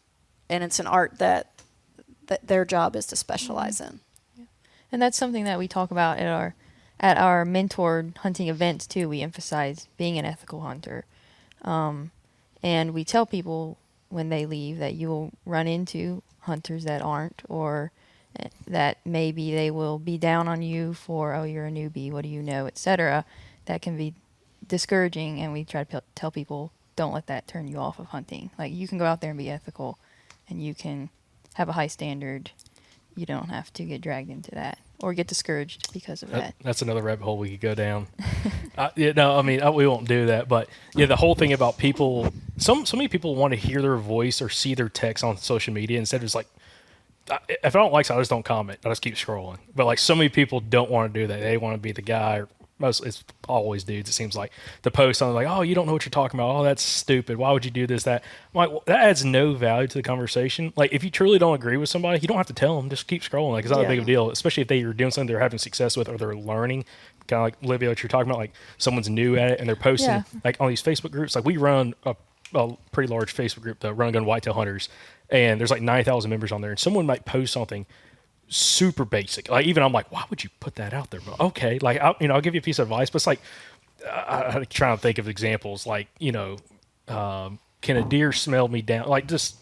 And it's an art that their job is to specialize in. Yeah. And that's something that we talk about at our mentored hunting events too. We emphasize being an ethical hunter. And we tell people when they leave that you will run into hunters that aren't, or that maybe they will be down on you for, "Oh, you're a newbie, what do you know," etc. That can be discouraging, and we try to tell people, don't let that turn you off of hunting. Like, you can go out there and be ethical, and you can have a high standard. You don't have to get dragged into that or get discouraged because of that. That's another rabbit hole we could go down. We won't do that. But yeah, the whole thing about people, so many people want to hear their voice or see their text on social media instead of just like, if I don't like something, I just don't comment. I just keep scrolling. But like, so many people don't want to do that. They want to be the guy, or it's always dudes, it seems like, to post something like, "Oh, you don't know what you're talking about. Oh, that's stupid. Why would you do this, that?" I'm like, well, that adds no value to the conversation. Like, if you truly don't agree with somebody, you don't have to tell them. Just keep scrolling. Like, it's not a big of a deal, especially if they're doing something they're having success with or they're learning. Kind of like Olivia, what you're talking about, like someone's new at it and they're posting like on these Facebook groups. Like, we run a pretty large Facebook group, the Run and Gun Whitetail Hunters, and there's like 9,000 members on there, and someone might post something super basic. Like, even I'm like, why would you put that out there? But okay, like, I'll give you a piece of advice, but it's like, I'm trying to think of examples like, can a deer smell me down? Like just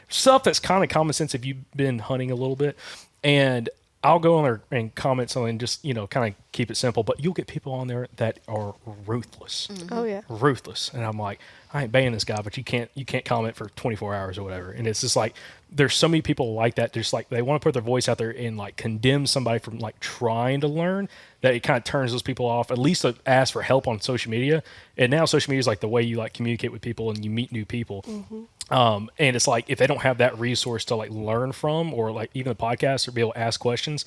stuff that's kind of common sense if you've been hunting a little bit. And I'll go on there and comment something, just, kind of keep it simple. But you'll get people on there that are ruthless. Oh yeah. Ruthless. And I'm like, I ain't banning this guy, but you can't comment for 24 hours or whatever. And it's just like, there's so many people like that. Just like they want to put their voice out there and like condemn somebody from like trying to learn, that it kind of turns those people off, at least to ask for help on social media. And now social media is like the way you like communicate with people and you meet new people. And it's like, if they don't have that resource to like learn from, or like even the podcast, or be able to ask questions,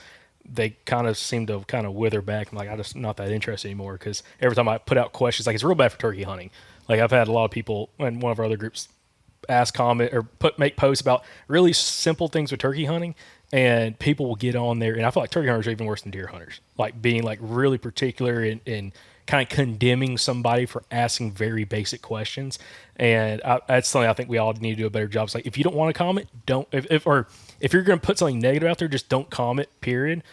they kind of seem to kind of wither back. I'm like, I'm just not that interested anymore, because every time I put out questions, like it's real bad for turkey hunting. Like I've had a lot of people in one of our other groups ask, comment, or make posts about really simple things with turkey hunting, and people will get on there. And I feel like turkey hunters are even worse than deer hunters, like being like really particular and kind of condemning somebody for asking very basic questions. And that's something I think we all need to do a better job. It's like, if you don't want to comment, don't. If you're going to put something negative out there, just don't comment. Period.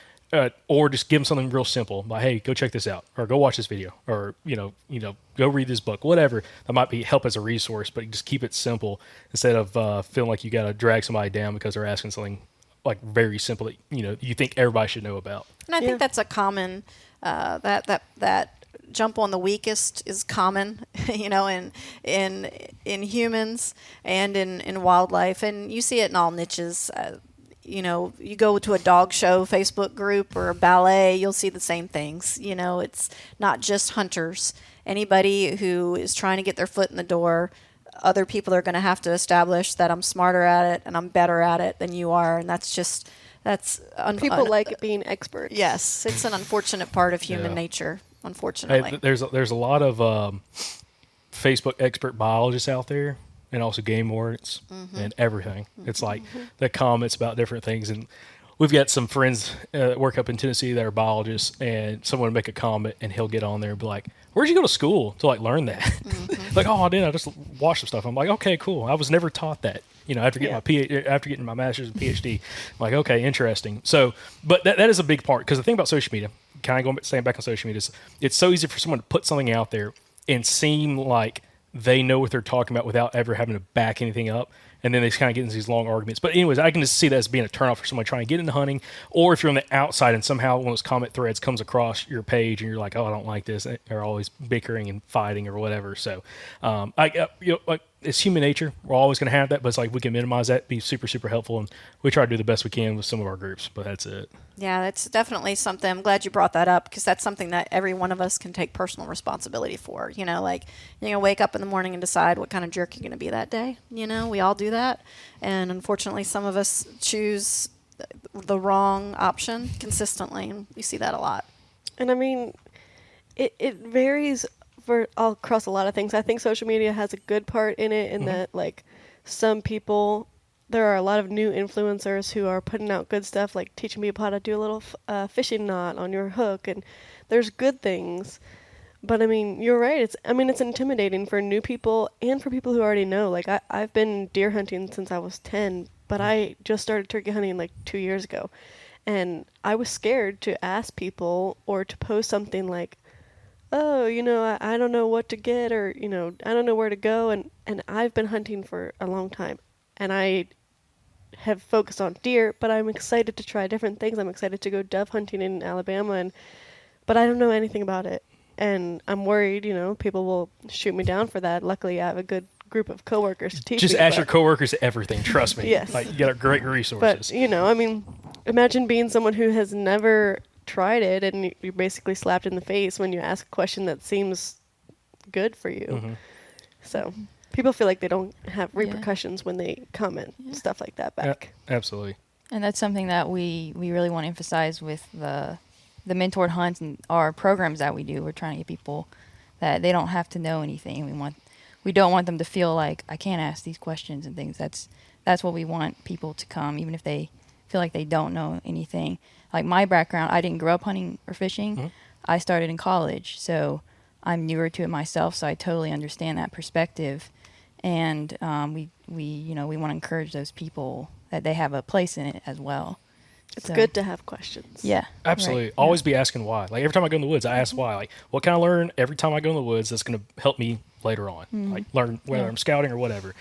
Or just give them something real simple, like, hey, go check this out, or go watch this video, or go read this book, whatever that might be, help as a resource. But just keep it simple instead of feeling like you got to drag somebody down because they're asking something like very simple that you think everybody should know about. And I think that's a common that jump on the weakest is common, in humans and in wildlife, and you see it in all niches. You go to a dog show Facebook group or a ballet, you'll see the same things. It's not just hunters. Anybody who is trying to get their foot in the door, other people are going to have to establish that I'm smarter at it and I'm better at it than you are, and that's People like being experts. Yes, it's an unfortunate part of human nature. Unfortunately, hey, there's a lot of Facebook expert biologists out there, and also game wardens and everything. It's like the comments about different things. And we've got some friends that work up in Tennessee that are biologists, and someone will make a comment and he'll get on there and be like, where'd you go to school to like learn that? Like, oh, I did. I just watched some stuff. I'm like, okay, cool. I was never taught that. After getting my master's and PhD, I'm like, okay, interesting. So, but that is a big part, because the thing about social media, kind of staying back on social media, is it's so easy for someone to put something out there and seem like they know what they're talking about without ever having to back anything up. And then they just kind of get into these long arguments. But anyways, I can just see that as being a turnoff for someone trying to get into hunting. Or if you're on the outside and somehow one of those comment threads comes across your page and you're like, oh, I don't like this. They're always bickering and fighting or whatever. So it's human nature. We're always going to have that. But it's like we can minimize that, be super, super helpful. And we try to do the best we can with some of our groups. But that's it. Yeah, that's definitely something. I'm glad you brought that up, because that's something that every one of us can take personal responsibility for. Like you're going to wake up in the morning and decide what kind of jerk you're going to be that day. We all do that. And unfortunately, some of us choose the wrong option consistently, and we see that a lot. And I mean, it varies across a lot of things. I think social media has a good part in it, in that like some people, there are a lot of new influencers who are putting out good stuff, like teaching people how to do a little fishing knot on your hook, and there's good things. But I mean, you're right. It's intimidating for new people and for people who already know. Like I've been deer hunting since I was 10, but I just started turkey hunting like 2 years ago, and I was scared to ask people or to post something like, oh, I don't know what to get, or I don't know where to go, and I've been hunting for a long time, and I have focused on deer, but I'm excited to try different things. I'm excited to go dove hunting in Alabama, but I don't know anything about it. And I'm worried, people will shoot me down for that. Luckily, I have a good group of coworkers to teach me. Just ask your coworkers everything. Trust me. Yes. Like, you got great resources. But, imagine being someone who has never tried it, and you're basically slapped in the face when you ask a question that seems good for you. So people feel like they don't have repercussions when they comment stuff like that back. Yeah, absolutely. And that's something that we really want to emphasize with the mentored hunts and our programs that we do. We're trying to get people that they don't have to know anything. We don't want them to feel like, I can't ask these questions and things. That's what we want people to come, even if they feel like they don't know anything. Like my background, I didn't grow up hunting or fishing. I started in college, so I'm newer to it myself, so I totally understand that perspective. And we want to encourage those people that they have a place in it as well. It's So, good to have questions. Yeah. Absolutely. Right. Always be asking why. Like every time I go in the woods, I ask why. Like, what can I learn every time I go in the woods that's going to help me later on? Like learn whether I'm scouting or whatever.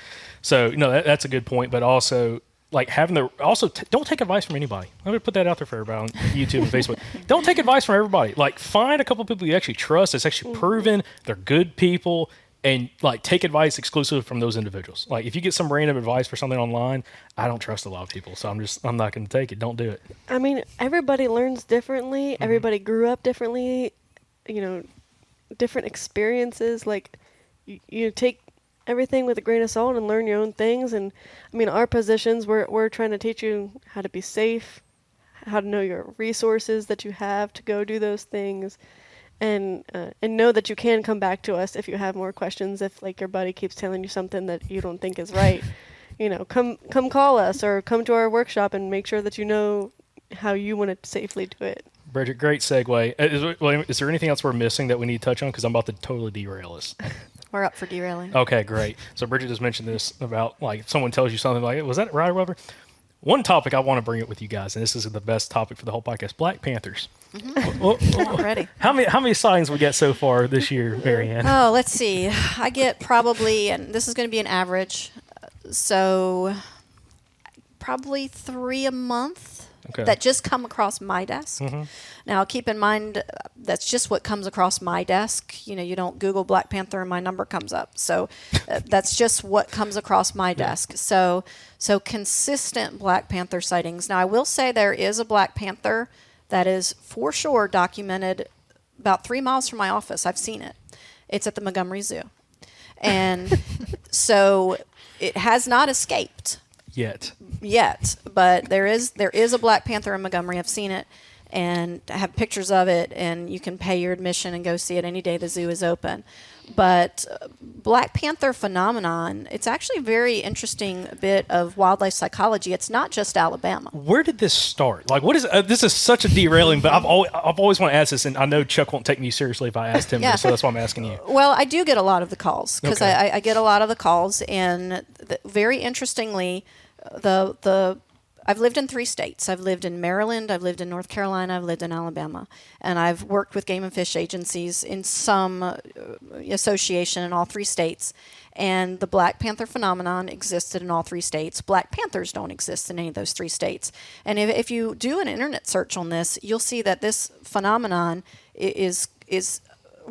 So, that's a good point. But also, like don't take advice from anybody. Let me put that out there for everybody on YouTube and Facebook. Don't take advice from everybody. Like find a couple of people you actually trust that's actually proven they're good people, and like take advice exclusively from those individuals. Like if you get some random advice for something online, I don't trust a lot of people, so I'm not going to take it. Don't do it. I mean, everybody learns differently. Everybody grew up differently. Different experiences. Like you take everything with a grain of salt and learn your own things. And I mean, our positions, we're trying to teach you how to be safe, how to know your resources that you have to go do those things, and know that you can come back to us if you have more questions. If like your buddy keeps telling you something that you don't think is right, come call us or come to our workshop and make sure that you know how you want to safely do it. Bridget, great segue. Is there anything else we're missing that we need to touch on? Because I'm about to totally derail us. We're up for derailing. Okay, great. So Bridget just mentioned this about like if someone tells you something like, was that right or whatever? One topic I want to bring up with you guys, and this is the best topic for the whole podcast: Black Panthers. I'm ready. How many sightings we get so far this year, Marianne? Oh, let's see. I get probably, and this is going to be an average, so probably 3 a month. Okay. That just come across my desk. Now, keep in mind, that's just what comes across my desk. You don't Google Black Panther and my number comes up. So that's just what comes across my desk. So consistent Black Panther sightings. Now, I will say there is a Black Panther that is for sure documented about 3 miles from my office. I've seen it. It's at the Montgomery Zoo. And so it has not escaped. Yet, but there is a Black Panther in Montgomery. I've seen it and I have pictures of it, and you can pay your admission and go see it any day the zoo is open. But Black Panther phenomenon, it's actually a very interesting bit of wildlife psychology. It's not just Alabama. Where did this start? Like, what is this? Is such a derailing, but I've always want to ask this, and I know Chuck won't take me seriously if I asked him this, so that's why I'm asking you. Well, I do get a lot of the calls because Okay. I get a lot of the calls, and very interestingly, I've lived in 3 states. I've lived in Maryland, I've lived in North Carolina, I've lived in Alabama, and I've worked with game and fish agencies in some association in all 3 states. And the Black Panther phenomenon existed in all 3 states. Black Panthers don't exist in any of those 3 states. And if you do an internet search on this, you'll see that this phenomenon is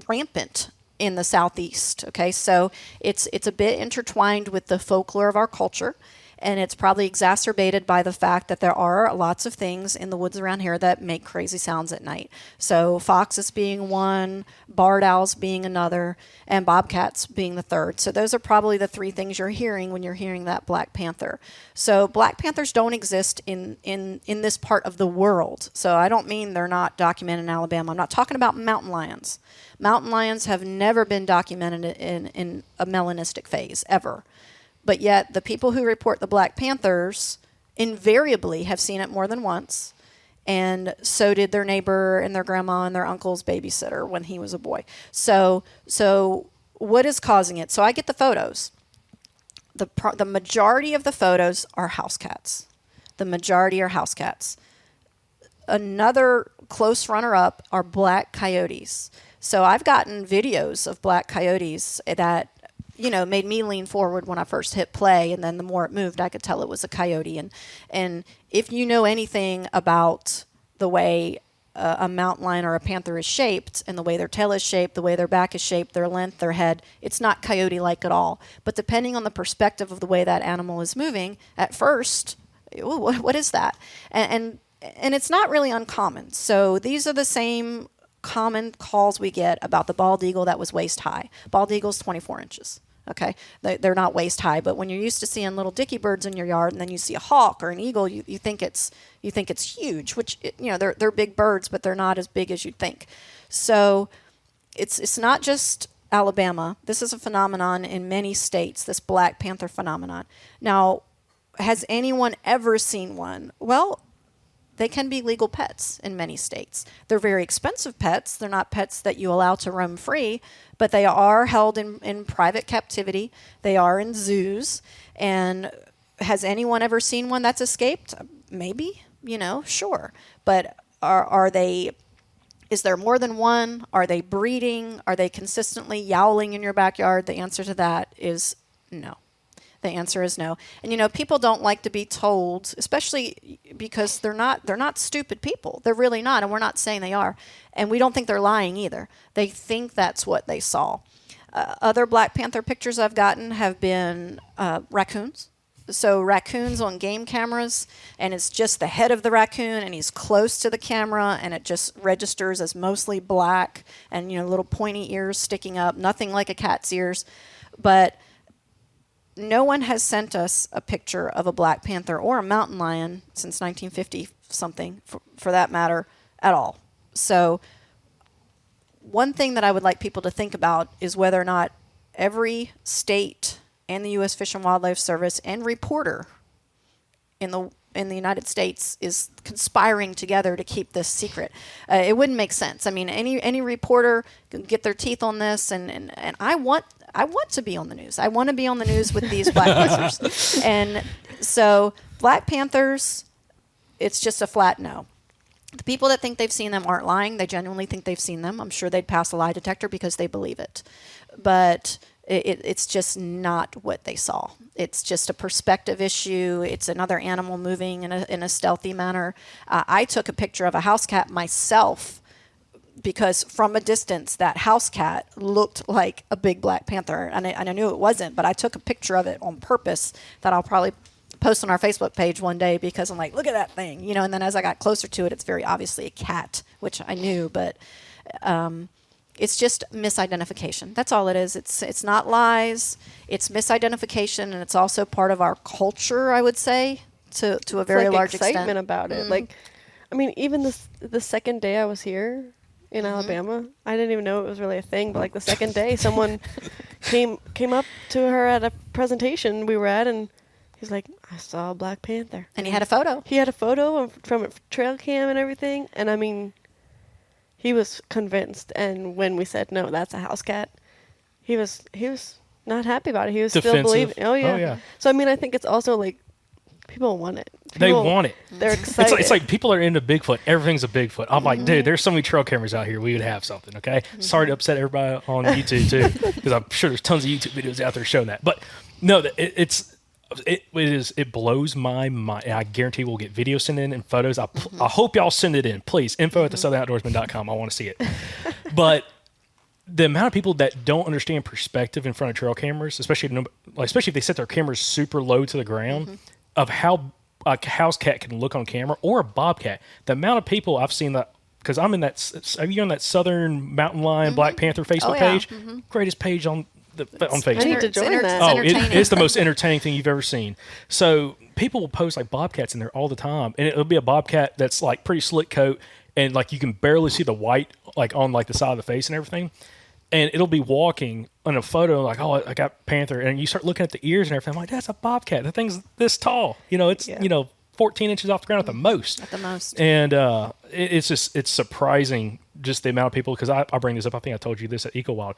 rampant in the Southeast. Okay, so it's a bit intertwined with the folklore of our culture. And it's probably exacerbated by the fact that there are lots of things in the woods around here that make crazy sounds at night. So foxes being one, barred owls being another, and bobcats being the third. So those are probably the 3 things you're hearing when you're hearing that Black Panther. So Black Panthers don't exist in this part of the world. So I don't mean they're not documented in Alabama. I'm not talking about mountain lions. Mountain lions have never been documented in a melanistic phase, ever. But yet the people who report the Black Panthers invariably have seen it more than once, and so did their neighbor and their grandma and their uncle's babysitter when he was a boy. So what is causing it? So I get the photos. The majority of the photos are house cats. The majority are house cats. Another close runner-up are black coyotes. So I've gotten videos of black coyotes that made me lean forward when I first hit play, and then the more it moved, I could tell it was a coyote. And if you know anything about the way a mountain lion or a panther is shaped, and the way their tail is shaped, the way their back is shaped, their length, their head, it's not coyote-like at all. But depending on the perspective of the way that animal is moving, at first, what is that? And it's not really uncommon. So these are the same common calls we get about the bald eagle that was waist high. Bald eagle's 24 inches. Okay, they're not waist high, but when you're used to seeing little dicky birds in your yard, and then you see a hawk or an eagle, you think it's huge. Which they're big birds, but they're not as big as you'd think. So it's not just Alabama. This is a phenomenon in many states. This Black Panther phenomenon. Now, has anyone ever seen one? Well, they can be legal pets in many states. They're very expensive pets. They're not pets that you allow to roam free, but they are held in private captivity. They are in zoos. And has anyone ever seen one that's escaped? Maybe. sure. But are they, is there more than one? Are they breeding? Are they consistently yowling in your backyard? The answer to that is no. The answer is no. And people don't like to be told, especially because they're not stupid people. They're really not, and we're not saying they are. And we don't think they're lying either. They think that's what they saw. Other Black Panther pictures I've gotten have been raccoons. So raccoons on game cameras, and it's just the head of the raccoon, and he's close to the camera, and it just registers as mostly black, and little pointy ears sticking up, nothing like a cat's ears. But no one has sent us a picture of a black panther or a mountain lion since 1950 something, for that matter, at all. So one thing that I would like people to think about is whether or not every state and the U.S. Fish and Wildlife Service and reporter in the United States is conspiring together to keep this secret. It wouldn't make sense. I mean, any reporter can get their teeth on this, and I want to be on the news. I want to be on the news with these black panthers. And so Black Panthers, it's just a flat no. The people that think they've seen them aren't lying. They genuinely think they've seen them. I'm sure they'd pass a lie detector because they believe it. But it's just not what they saw. It's just a perspective issue. It's another animal moving in a stealthy manner. I took a picture of a house cat myself because from a distance, that house cat looked like a big black panther. And I knew it wasn't, but I took a picture of it on purpose that I'll probably post on our Facebook page one day because I'm like, look at that thing, and then as I got closer to it, it's very obviously a cat, which I knew, but it's just misidentification. That's all it is. It's not lies. It's misidentification, and it's also part of our culture, I would say, to a very large extent. Excitement about it. Like, I mean, even the second day I was here in Alabama, I didn't even know it was really a thing. But like the second day, someone came up to her at a presentation we were at, and he's like, I saw a black panther. And he had a photo. He had a photo from a trail cam and everything. And I mean, he was convinced. And when we said, no, that's a house cat, he was not happy about it. He was Defensive. still believing. Oh, yeah. Oh, yeah. So, I mean, I think it's also like people want it. They want it. They're excited. It's like people are into Bigfoot. Everything's a Bigfoot. I'm like, dude, there's so many trail cameras out here. We would have something, okay? Sorry to upset everybody on YouTube, too, because I'm sure there's tons of YouTube videos out there showing that. But, no, it blows my mind. I guarantee we'll get videos sent in and photos. I hope y'all send it in. Please, info@thesouthernoutdoorsman.com. I want to see it. But the amount of people that don't understand perspective in front of trail cameras, especially if they set their cameras super low to the ground, of how a house cat can look on camera or a bobcat. The amount of people I've seen that, because I'm in that, are you on that Southern Mountain Lion Black Panther Facebook page? Greatest page on Facebook. I need to join that. Oh, it's the most entertaining thing you've ever seen. So people will post like bobcats in there all the time, and it'll be a bobcat that's like pretty slick coat, and like you can barely see the white like on like the side of the face and everything. And it'll be walking on a photo like, oh, I got panther, and you start looking at the ears and everything. I'm like, that's a bobcat. The thing's this tall. It's 14 inches off the ground at the most. At the most. And it's surprising just the amount of people, because I bring this up. I think I told you this at EcoWild.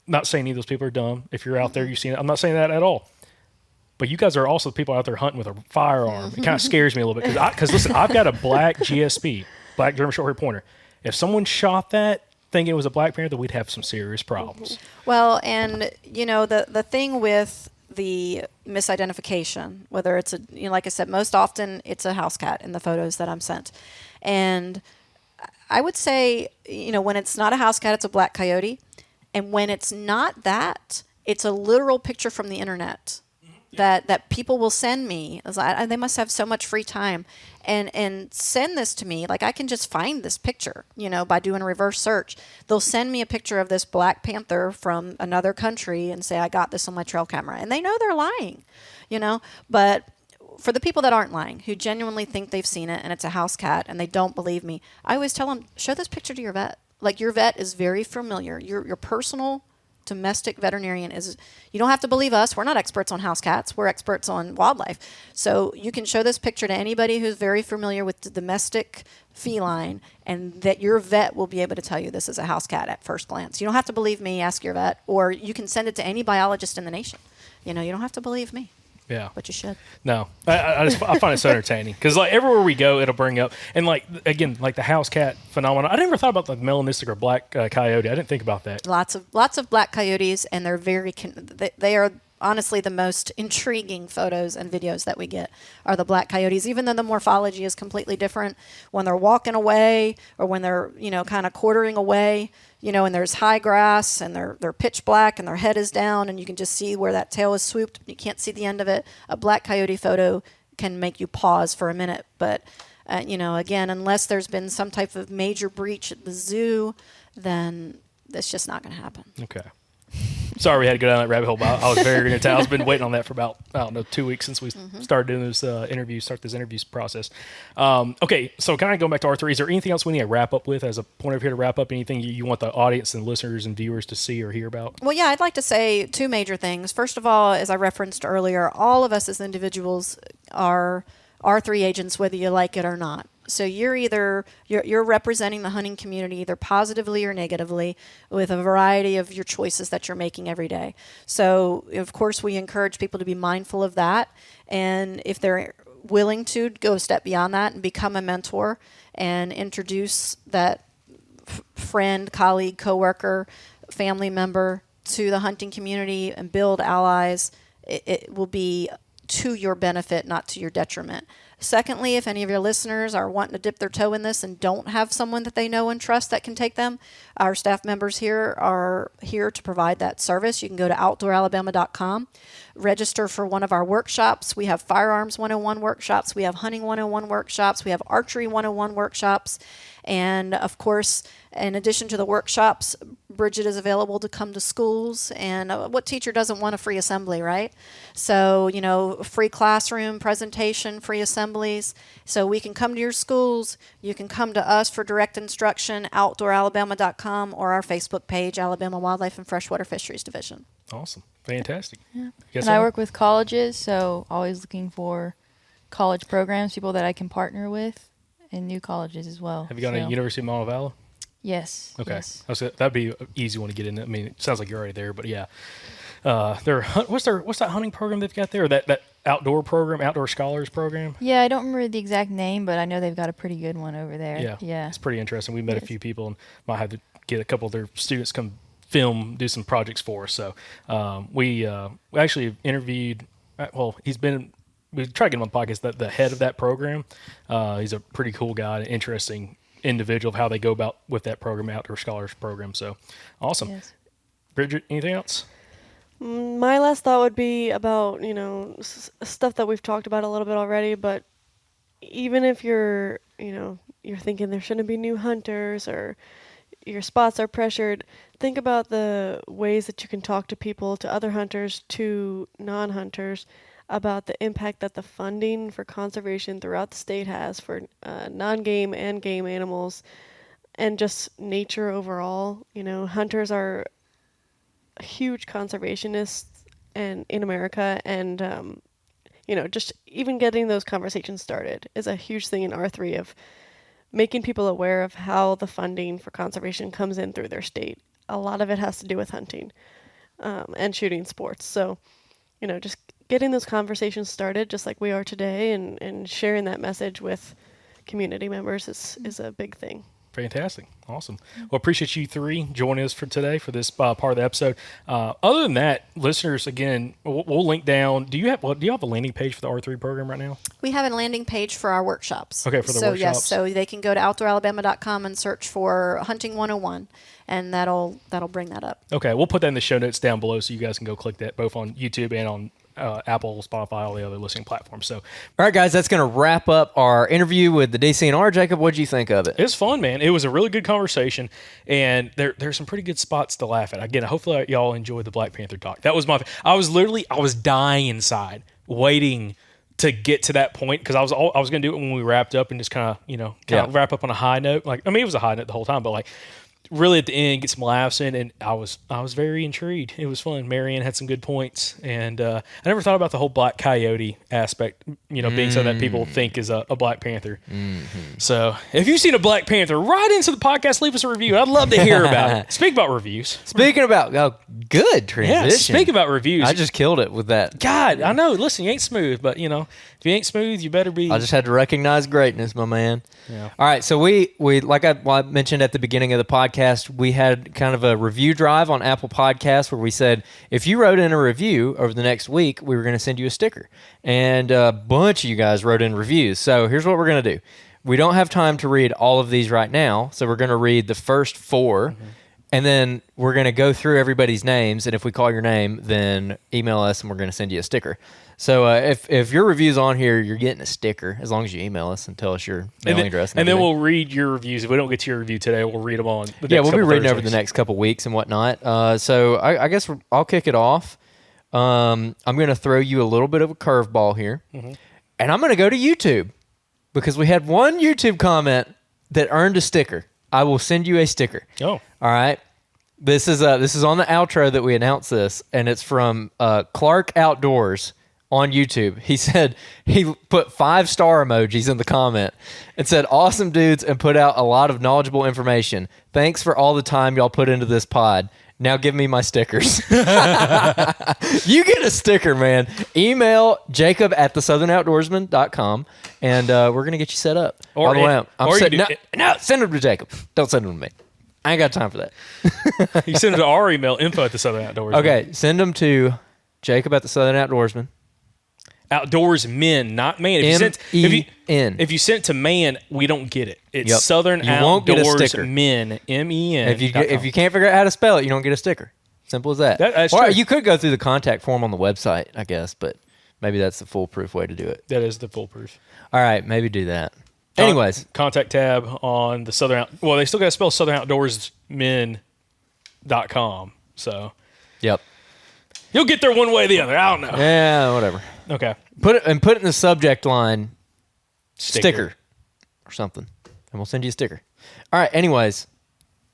Not saying any of those people are dumb. If you're out there, you've seen it. I'm not saying that at all. But you guys are also the people out there hunting with a firearm. It kind of scares me a little bit. Because listen, I've got a black GSP, black German short-haired pointer. If someone shot that thinking it was a black panther, we'd have some serious problems. Well, and, the thing with the misidentification, whether it's like I said, most often it's a house cat in the photos that I'm sent. And I would say, when it's not a house cat, it's a black coyote. And when it's not that, it's a literal picture from the internet that people will send me. They must have so much free time and send this to me. Like, I can just find this picture, by doing a reverse search. They'll send me a picture of this black panther from another country and say, I got this on my trail camera. And they know they're lying, But for the people that aren't lying, who genuinely think they've seen it and it's a house cat and they don't believe me, I always tell them, show this picture to your vet. Like, your vet is very familiar. Your personal domestic veterinarian is, you don't have to believe us. We're not experts on house cats. We're experts on wildlife. So you can show this picture to anybody who's very familiar with the domestic feline, and that your vet will be able to tell you this is a house cat at first glance. You don't have to believe me. Ask your vet, or you can send it to any biologist in the nation. You don't have to believe me. Yeah. but you should. No, I find it so entertaining because like everywhere we go, it'll bring up and like again like the house cat phenomenon. I never thought about the melanistic or black coyote. I didn't think about that. Lots of black coyotes, and they're they are honestly the most intriguing photos and videos that we get are the black coyotes, even though the morphology is completely different when they're walking away or when they're, kind of quartering away, and there's high grass and they're pitch black and their head is down and you can just see where that tail is swooped. You can't see the end of it. A black coyote photo can make you pause for a minute, but again, unless there's been some type of major breach at the zoo, then that's just not going to happen. Okay. Sorry we had to go down that rabbit hole, but I was very into it. I've been waiting on that for about, 2 weeks since we started doing this interview process. Okay, so kind of going back to R3, is there anything else we need to wrap up with as a point of here to wrap up? Anything you want the audience and listeners and viewers to see or hear about? Well, yeah, I'd like to say two major things. First of all, as I referenced earlier, all of us as individuals are R3 agents, whether you like it or not. So you're representing the hunting community either positively or negatively with a variety of your choices that you're making every day. So, of course, we encourage people to be mindful of that. And if they're willing to go a step beyond that and become a mentor and introduce that friend, colleague, coworker, family member to the hunting community and build allies, it will be to your benefit, not to your detriment. Secondly, if any of your listeners are wanting to dip their toe in this and don't have someone that they know and trust that can take them, our staff members here are here to provide that service. You can go to outdooralabama.com, register for one of our workshops. We have Firearms 101 workshops. We have Hunting 101 workshops. We have Archery 101 workshops. And, of course, in addition to the workshops, Bridget is available to come to schools. And what teacher doesn't want a free assembly, right? So, free classroom presentation, free assemblies. So we can come to your schools. You can come to us for direct instruction, outdooralabama.com, or our Facebook page, Alabama Wildlife and Freshwater Fisheries Division. Awesome. Fantastic. Yeah. Yes, And I work with colleges, so always looking for college programs, people that I can partner with, and new colleges as well. Have you gone to University of Montevallo? Yes. Okay. Yes. That'd be an easy one to get in. I mean, it sounds like you're already there, but yeah. What's that hunting program they've got there? Or that outdoor program, outdoor scholars program? Yeah, I don't remember the exact name, but I know they've got a pretty good one over there. Yeah. Yeah. It's pretty interesting. We met a few people and might have to get a couple of their students come do some projects for us. So we actually interviewed, we tried to get him on the podcast, the head of that program. He's a pretty cool guy, an interesting individual of how they go about with that program, Outdoor Scholars Program. So awesome. Yes. Bridget, anything else? My last thought would be about, stuff that we've talked about a little bit already, but even if you're thinking there shouldn't be new hunters or your spots are pressured, think about the ways that you can talk to people, to other hunters, to non-hunters, about the impact that the funding for conservation throughout the state has for non-game and game animals and just nature overall. Hunters are huge conservationists in America, and just even getting those conversations started is a huge thing in R3 of making people aware of how the funding for conservation comes in through their state. A lot of it has to do with hunting and shooting sports. So, just getting those conversations started just like we are today and sharing that message with community members is a big thing. Fantastic. Awesome. Well, appreciate you three joining us for today for this part of the episode. Other than that, listeners, again, we'll link down. Do you have a landing page for the R3 program right now? We have a landing page for our workshops. Okay, for the workshops. Yes, so they can go to outdooralabama.com and search for Hunting 101, and that'll bring that up. Okay, we'll put that in the show notes down below so you guys can go click that both on YouTube and on Apple, Spotify, all the other listening platforms. So, All right, guys, that's going to wrap up our interview with the DCNR. Jacob, what did you think of it? it was fun, man. It was a really good conversation, and there's some pretty good spots to laugh at. Again, hopefully y'all enjoyed the Black Panther talk. That was I was dying inside, waiting to get to that point because I was going to do it when we wrapped up and just kind of wrap up on a high note. Like, I mean, it was a high note the whole time, but like really at the end get some laughs in, and I was very intrigued. It was fun. Marianne had some good points, and I never thought about the whole black coyote aspect, being something that people think is a Black Panther. So if you've seen a Black Panther, write into the podcast, leave us a review. I'd love to hear about it. Speak about reviews. Speaking about good transition. Yeah, speak about reviews. I just killed it with that. God, I know. Listen, you ain't smooth, but if you ain't smooth, you better be. I just had to recognize greatness, my man. Yeah. All right, so we like I mentioned at the beginning of the podcast, we had kind of a review drive on Apple Podcasts where we said if you wrote in a review over the next week, we were going to send you a sticker. And a bunch of you guys wrote in reviews. So here's what we're going to do. We don't have time to read all of these right now, so we're going to read the first 4, and then we're going to go through everybody's names, and if we call your name, then email us, and we're going to send you a sticker. So if your review's on here, you're getting a sticker, as long as you email us and tell us your mailing address. And then we'll read your reviews. If we don't get to your review today, we'll read them on the next we'll be reading Thursdays. over the next couple weeks and whatnot. So I guess I'll kick it off. I'm going to throw you a little bit of a curveball here, and I'm going to go to YouTube because we had one YouTube comment that earned a sticker. I will send you a sticker. Oh, all right. This is on the outro that we announced this, and it's from Clark Outdoors on YouTube. He said he put 5-star emojis in the comment and said, "Awesome dudes," and put out a lot of knowledgeable information. Thanks for all the time y'all put into this pod. Now give me my stickers. You get a sticker, man. Email jacob@thesouthern-outdoorsman.com, and we're going to get you set up. Or By the way, no, send them to Jacob. Don't send them to me. I ain't got time for that. you send it to our email, info@thesouthern-outdoorsman. Okay, send them to Jacob@thesouthern-outdoorsman. Outdoors men, not man. M-E-N. If you sent to man, we don't get it. It's Yep. Southern You won't get a Outdoors sticker. Men, MEN. If you can't figure out how to spell it, you don't get a sticker. Simple as that. That's or true. you could go through the contact form on the website, I guess, but maybe that's the foolproof way to do it. That is the foolproof. All right, maybe do that. Anyways, contact tab on the well, they still got to spell southernoutdoorsmen.com. So yep. You'll get there one way or the other. I don't know. Yeah, whatever. Okay. Put it in the subject line, sticker or something, and we'll send you a sticker. All right. Anyways,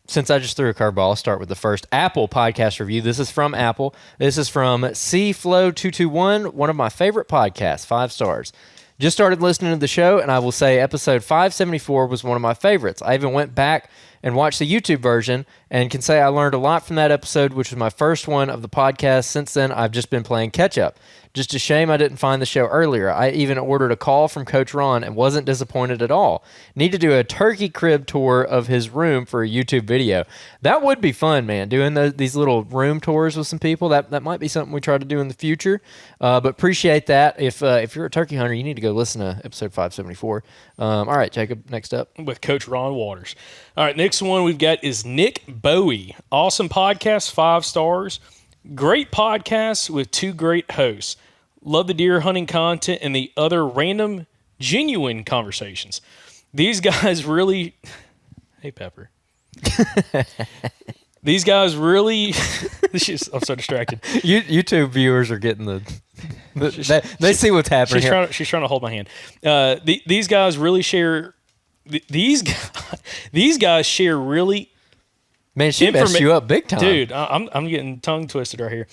since I just threw a curveball, I'll start with the first Apple podcast review. This is from Apple. This is from CFlow221, one of my favorite podcasts, 5 stars. Just started listening to the show, and I will say episode 574 was one of my favorites. I even went back and watched the YouTube version and can say I learned a lot from that episode, which was my first one of the podcast. Since then, I've just been playing catch-up. Just a shame I didn't find the show earlier. I even ordered a call from Coach Ron and wasn't disappointed at all. Need to do a turkey crib tour of his room for a YouTube video. That would be fun, man, doing these little room tours with some people. That might be something we try to do in the future. But appreciate that. If you're a turkey hunter, you need to go listen to episode 574. All right, Jacob, next up. With Coach Ron Waters. All right, next one we've got is Nick Bowie. Awesome podcast, 5 stars. Great podcast with 2 great hosts. Love the deer hunting content and the other random, genuine conversations. These guys really... Hey, Pepper. These guys really... I'm so distracted. YouTube viewers are getting they see what's happening here. She's trying to hold my hand. These guys really share... These guys share really... Man, she messed you up big time. Dude, I'm getting tongue twisted right here.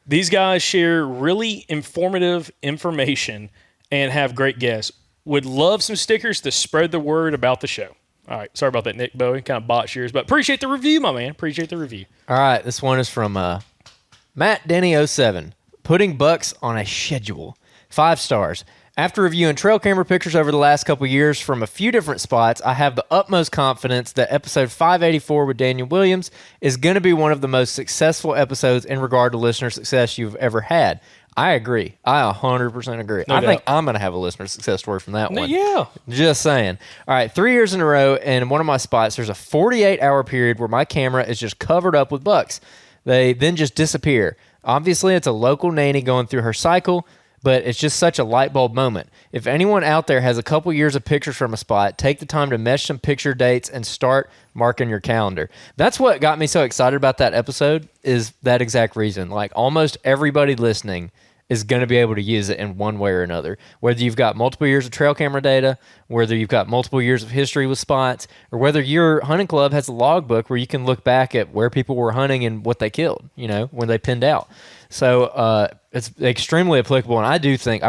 These guys share really informative information and have great guests. Would love some stickers to spread the word about the show. All right. Sorry about that, Nick Bowie. Kind of botched yours, but appreciate the review, my man. Appreciate the review. All right. This one is from Matt Denny07. Putting bucks on a schedule. 5 stars. After reviewing trail camera pictures over the last couple years from a few different spots, I have the utmost confidence that episode 584 with Daniel Williams is going to be one of the most successful episodes in regard to listener success you've ever had. I agree. I 100% agree. No I doubt. think I'm going to have a listener success story from that one. Yeah. Just saying. All right, 3 years in a row, and in one of my spots, there's a 48-hour period where my camera is just covered up with bucks. They then just disappear. Obviously, it's a local nanny going through her cycle, but it's just such a light bulb moment. If anyone out there has a couple years of pictures from a spot, take the time to mesh some picture dates and start marking your calendar. That's what got me so excited about that episode, is that exact reason. Like, almost everybody listening is going to be able to use it in one way or another. Whether you've got multiple years of trail camera data, whether you've got multiple years of history with spots, or whether your hunting club has a logbook where you can look back at where people were hunting and what they killed, when they pinned out. So it's extremely applicable, and I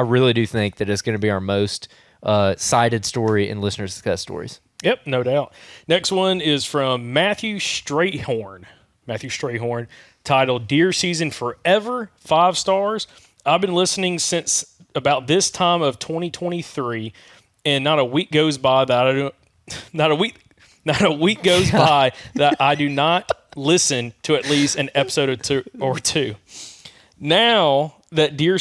really do think that it's going to be our most cited story in listener success stories. Yep, no doubt. Next one is from Matthew Strayhorn. Titled Deer Season Forever, 5 stars. I've been listening since about this time of 2023, and not a week goes by that I do not listen to at least an episode or two. Now that deer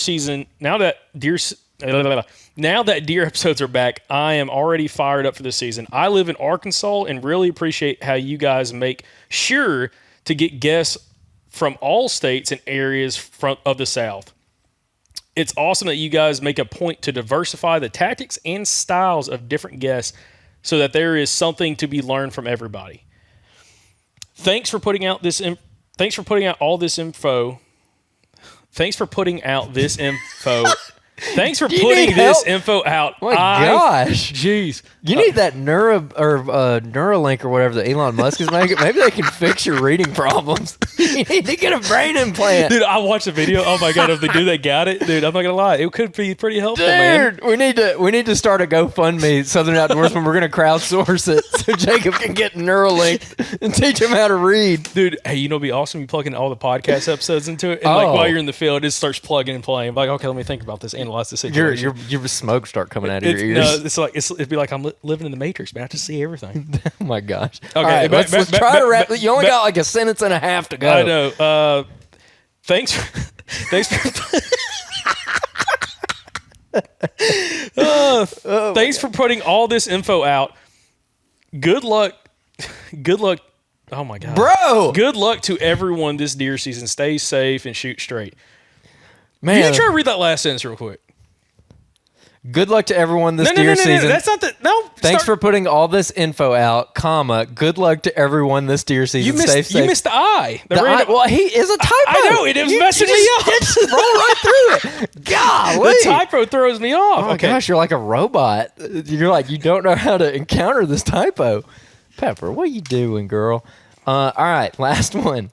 episodes are back, I am already fired up for the season. I live in Arkansas and really appreciate how you guys make sure to get guests from all states and areas of the South. It's awesome that you guys make a point to diversify the tactics and styles of different guests so that there is something to be learned from everybody. Thanks for putting out this info. Thanks for putting out this info out. My gosh. Jeez. You need that Neuralink or whatever that Elon Musk is making. Maybe they can fix your reading problems. You need to get a brain implant. Dude, I watched the video. Oh my God, if the dude that got it, dude, I'm not gonna lie. It could be pretty helpful, man. We need to start a GoFundMe, Southern Outdoorsman. We're gonna crowdsource it so Jacob can get Neuralink and teach him how to read. Dude, hey, it'd be awesome. You plug in all the podcast episodes into it, and while you're in the field, it starts plugging and playing. Like, okay, let me think about this, analyze the situation. Your smoke start coming out of your ears. No, it'd be like I'm living in the Matrix, man. I just see everything. Oh my gosh. Okay, all right, let's try to wrap. You only got like a sentence and a half to go. I know. Thanks for thanks for putting all this info out. Good luck. Oh my God, bro. Good luck to everyone this deer season. Stay safe and shoot straight. Man, can you try to read that last sentence real quick? Good luck to everyone this deer season. No, that's not the. No. Thanks for putting all this info out, comma. Good luck to everyone this deer season. Stay safe. You missed the I. Well, he is a typo. I know. It was messing me up. Roll right through it. Golly. The typo throws me off. Oh my gosh, you're like a robot. You're like, you don't know how to encounter this typo. Pepper, what are you doing, girl? All right, last one.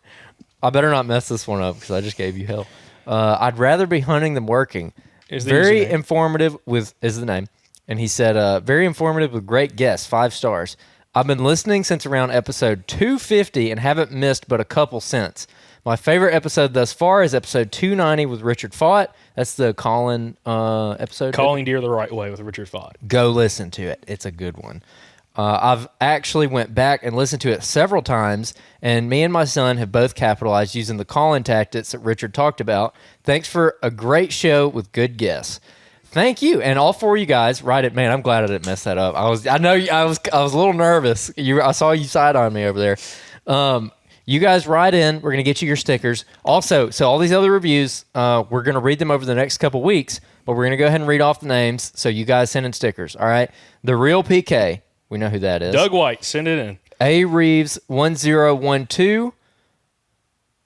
I better not mess this one up because I just gave you hell. I'd rather be hunting than working. Very informative is the name. And he said, very informative with great guests, 5 stars. I've been listening since around episode 250 and haven't missed but a couple since. My favorite episode thus far is episode 290 with Richard Fott. That's the Colin episode. Calling Deer the Right Way with Richard Fott. Go listen to it. It's a good one. I've actually went back and listened to it several times, and me and my son have both capitalized using the call-in tactics that Richard talked about. Thanks for a great show with good guests. Thank you, and all 4 of you guys. Write it, man. I'm glad I didn't mess that up. I was a little nervous. I saw you side on me over there. You guys write in. We're gonna get you your stickers. Also, so all these other reviews, we're gonna read them over the next couple weeks, but we're gonna go ahead and read off the names. So you guys send in stickers. All right. The Real PK. We know who that is. Doug White, send it in. A Reeves 1012.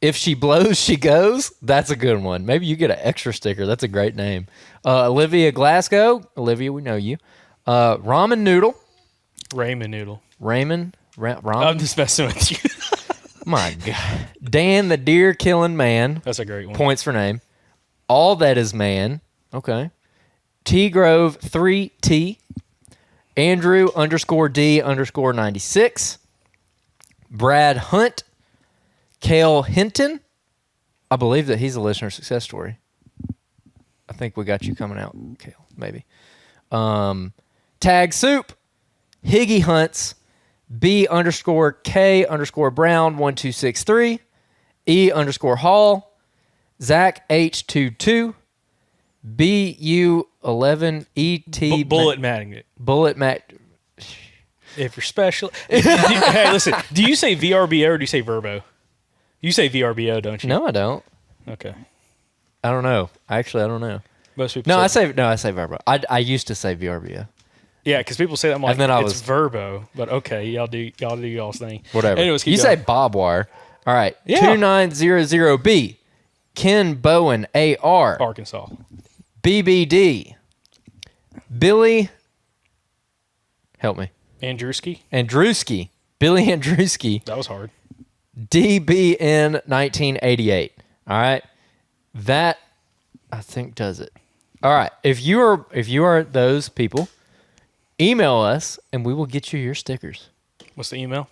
If she blows, she goes. That's a good one. Maybe you get an extra sticker. That's a great name. Olivia Glasgow. Olivia, we know you. Ramen Noodle. Raymond Noodle. Ramen. I'm just messing with you. My God. Dan the Deer Killing Man. That's a great one. Points for name. All That Is Man. Okay. T Grove 3T. Andrew _D _96. Brad Hunt. Cale Hinton. I believe that he's a listener success story. I think we got you coming out, Cale, maybe. Tag Soup. Higgy Hunts. B _K _Brown 1263. E _Hall. Zach H22. BU11ET. Bullet Magnet. Bullet Magnet. If you're special. Hey, listen. Do you say VRBO or do you say Verbo? You say VRBO, don't you? No, I don't. Okay. I don't know. Actually, I don't know. Most people. I say Verbo. I used to say VRBO. Yeah, because people say that. I'm like, and then it's Verbo, but okay, y'all do y'all's thing. Whatever. Anyways, you going. say Bob Wire. All right. Yeah. 2900B. Ken Bowen, AR. Arkansas. BBD. Billy, help me. Andrewski. Billy Andrewski. That was hard. DBN 1988. All right. That, I think, does it. All right. If you are those people, email us and we will get you your stickers. What's the email?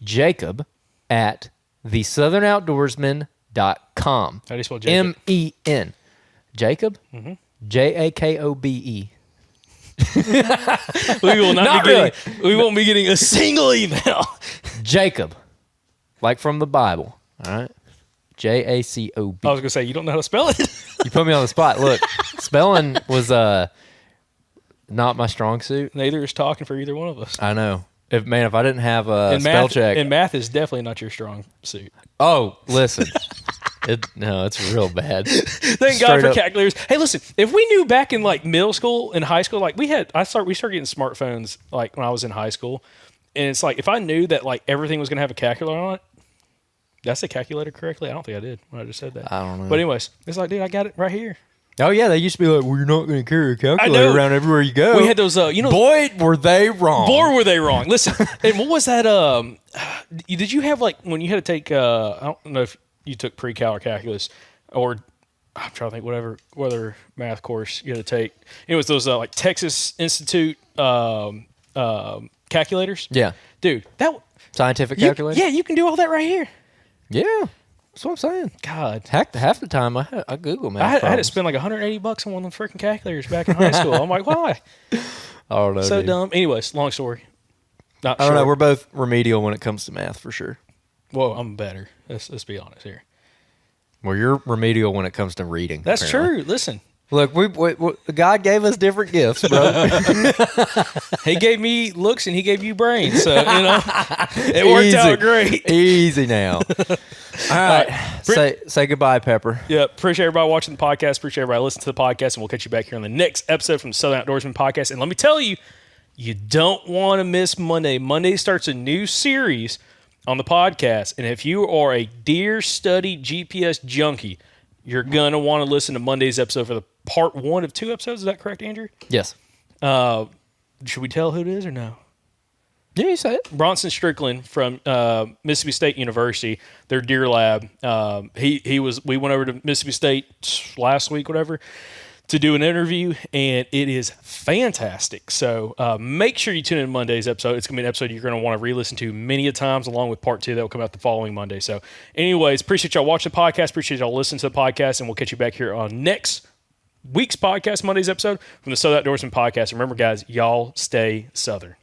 Jacob at thesouthernoutdoorsman.com. How do you spell Jacob? MEN. Jacob? Mm-hmm. JAKOBE. We will Not be getting, we won't be getting a single email. Jacob. Like from the Bible. All right. JACOB. I was going to say, you don't know how to spell it. You put me on the spot. Look, spelling was not my strong suit. Neither is talking for either one of us. I know. If I didn't have a spell check. And math is definitely not your strong suit. Oh, listen. It's real bad. Thank God for calculators. Hey, listen, if we knew back in like middle school and high school, like we started getting smartphones like when I was in high school. And it's like, if I knew that like everything was going to have a calculator on it, did I say calculator correctly? I don't think I did when I just said that. I don't know. But anyways, it's like, dude, I got it right here. Oh, yeah. They used to be like, well, you're not going to carry a calculator around everywhere you go. We had those, Boy, were they wrong. Boy, were they wrong. Listen, and what was that? Did you have like, when you had to take, I don't know if you took pre-cal or calculus, or I'm trying to think whatever math course you had to take. It was those like Texas Institute calculators. Yeah. Dude, Scientific calculator? Yeah, you can do all that right here. Yeah. That's what I'm saying. God. Half the time I Google math. I had to spend like $180 on one of them freaking calculators back in high school. I'm like, why? I don't know. So dude. dumb. Anyways, long story. I don't know. We're both remedial when it comes to math for sure. Well, I'm better. Let's be honest here. Well, you're remedial when it comes to reading. That's apparently. true. Listen. Look, God gave us different gifts, bro. He gave me looks and he gave you brains. So, it worked out great. Easy now. All right. Say goodbye, Pepper. Yeah. Appreciate everybody watching the podcast. Appreciate everybody listening to the podcast. And we'll catch you back here on the next episode from the Southern Outdoorsman Podcast. And let me tell you, you don't want to miss Monday. Monday starts a new series on the podcast. And if you are a deer study GPS junkie, you're going to want to listen to Monday's episode for the part 1 of 2 episodes. Is that correct, Andrew? Yes. Should we tell who it is or no? Yeah, you say it. Bronson Strickland from Mississippi State University, their deer lab. We went over to Mississippi State last week, whatever, to do an interview, and it is fantastic. So make sure you tune in to Monday's episode. It's going to be an episode you're going to want to re-listen to many a times, along with part 2 that will come out the following Monday. So anyways, appreciate y'all watching the podcast. Appreciate y'all listening to the podcast, and we'll catch you back here on next week's podcast, Monday's episode from the Southern Outdoorsman Podcast. Remember, guys, y'all stay Southern.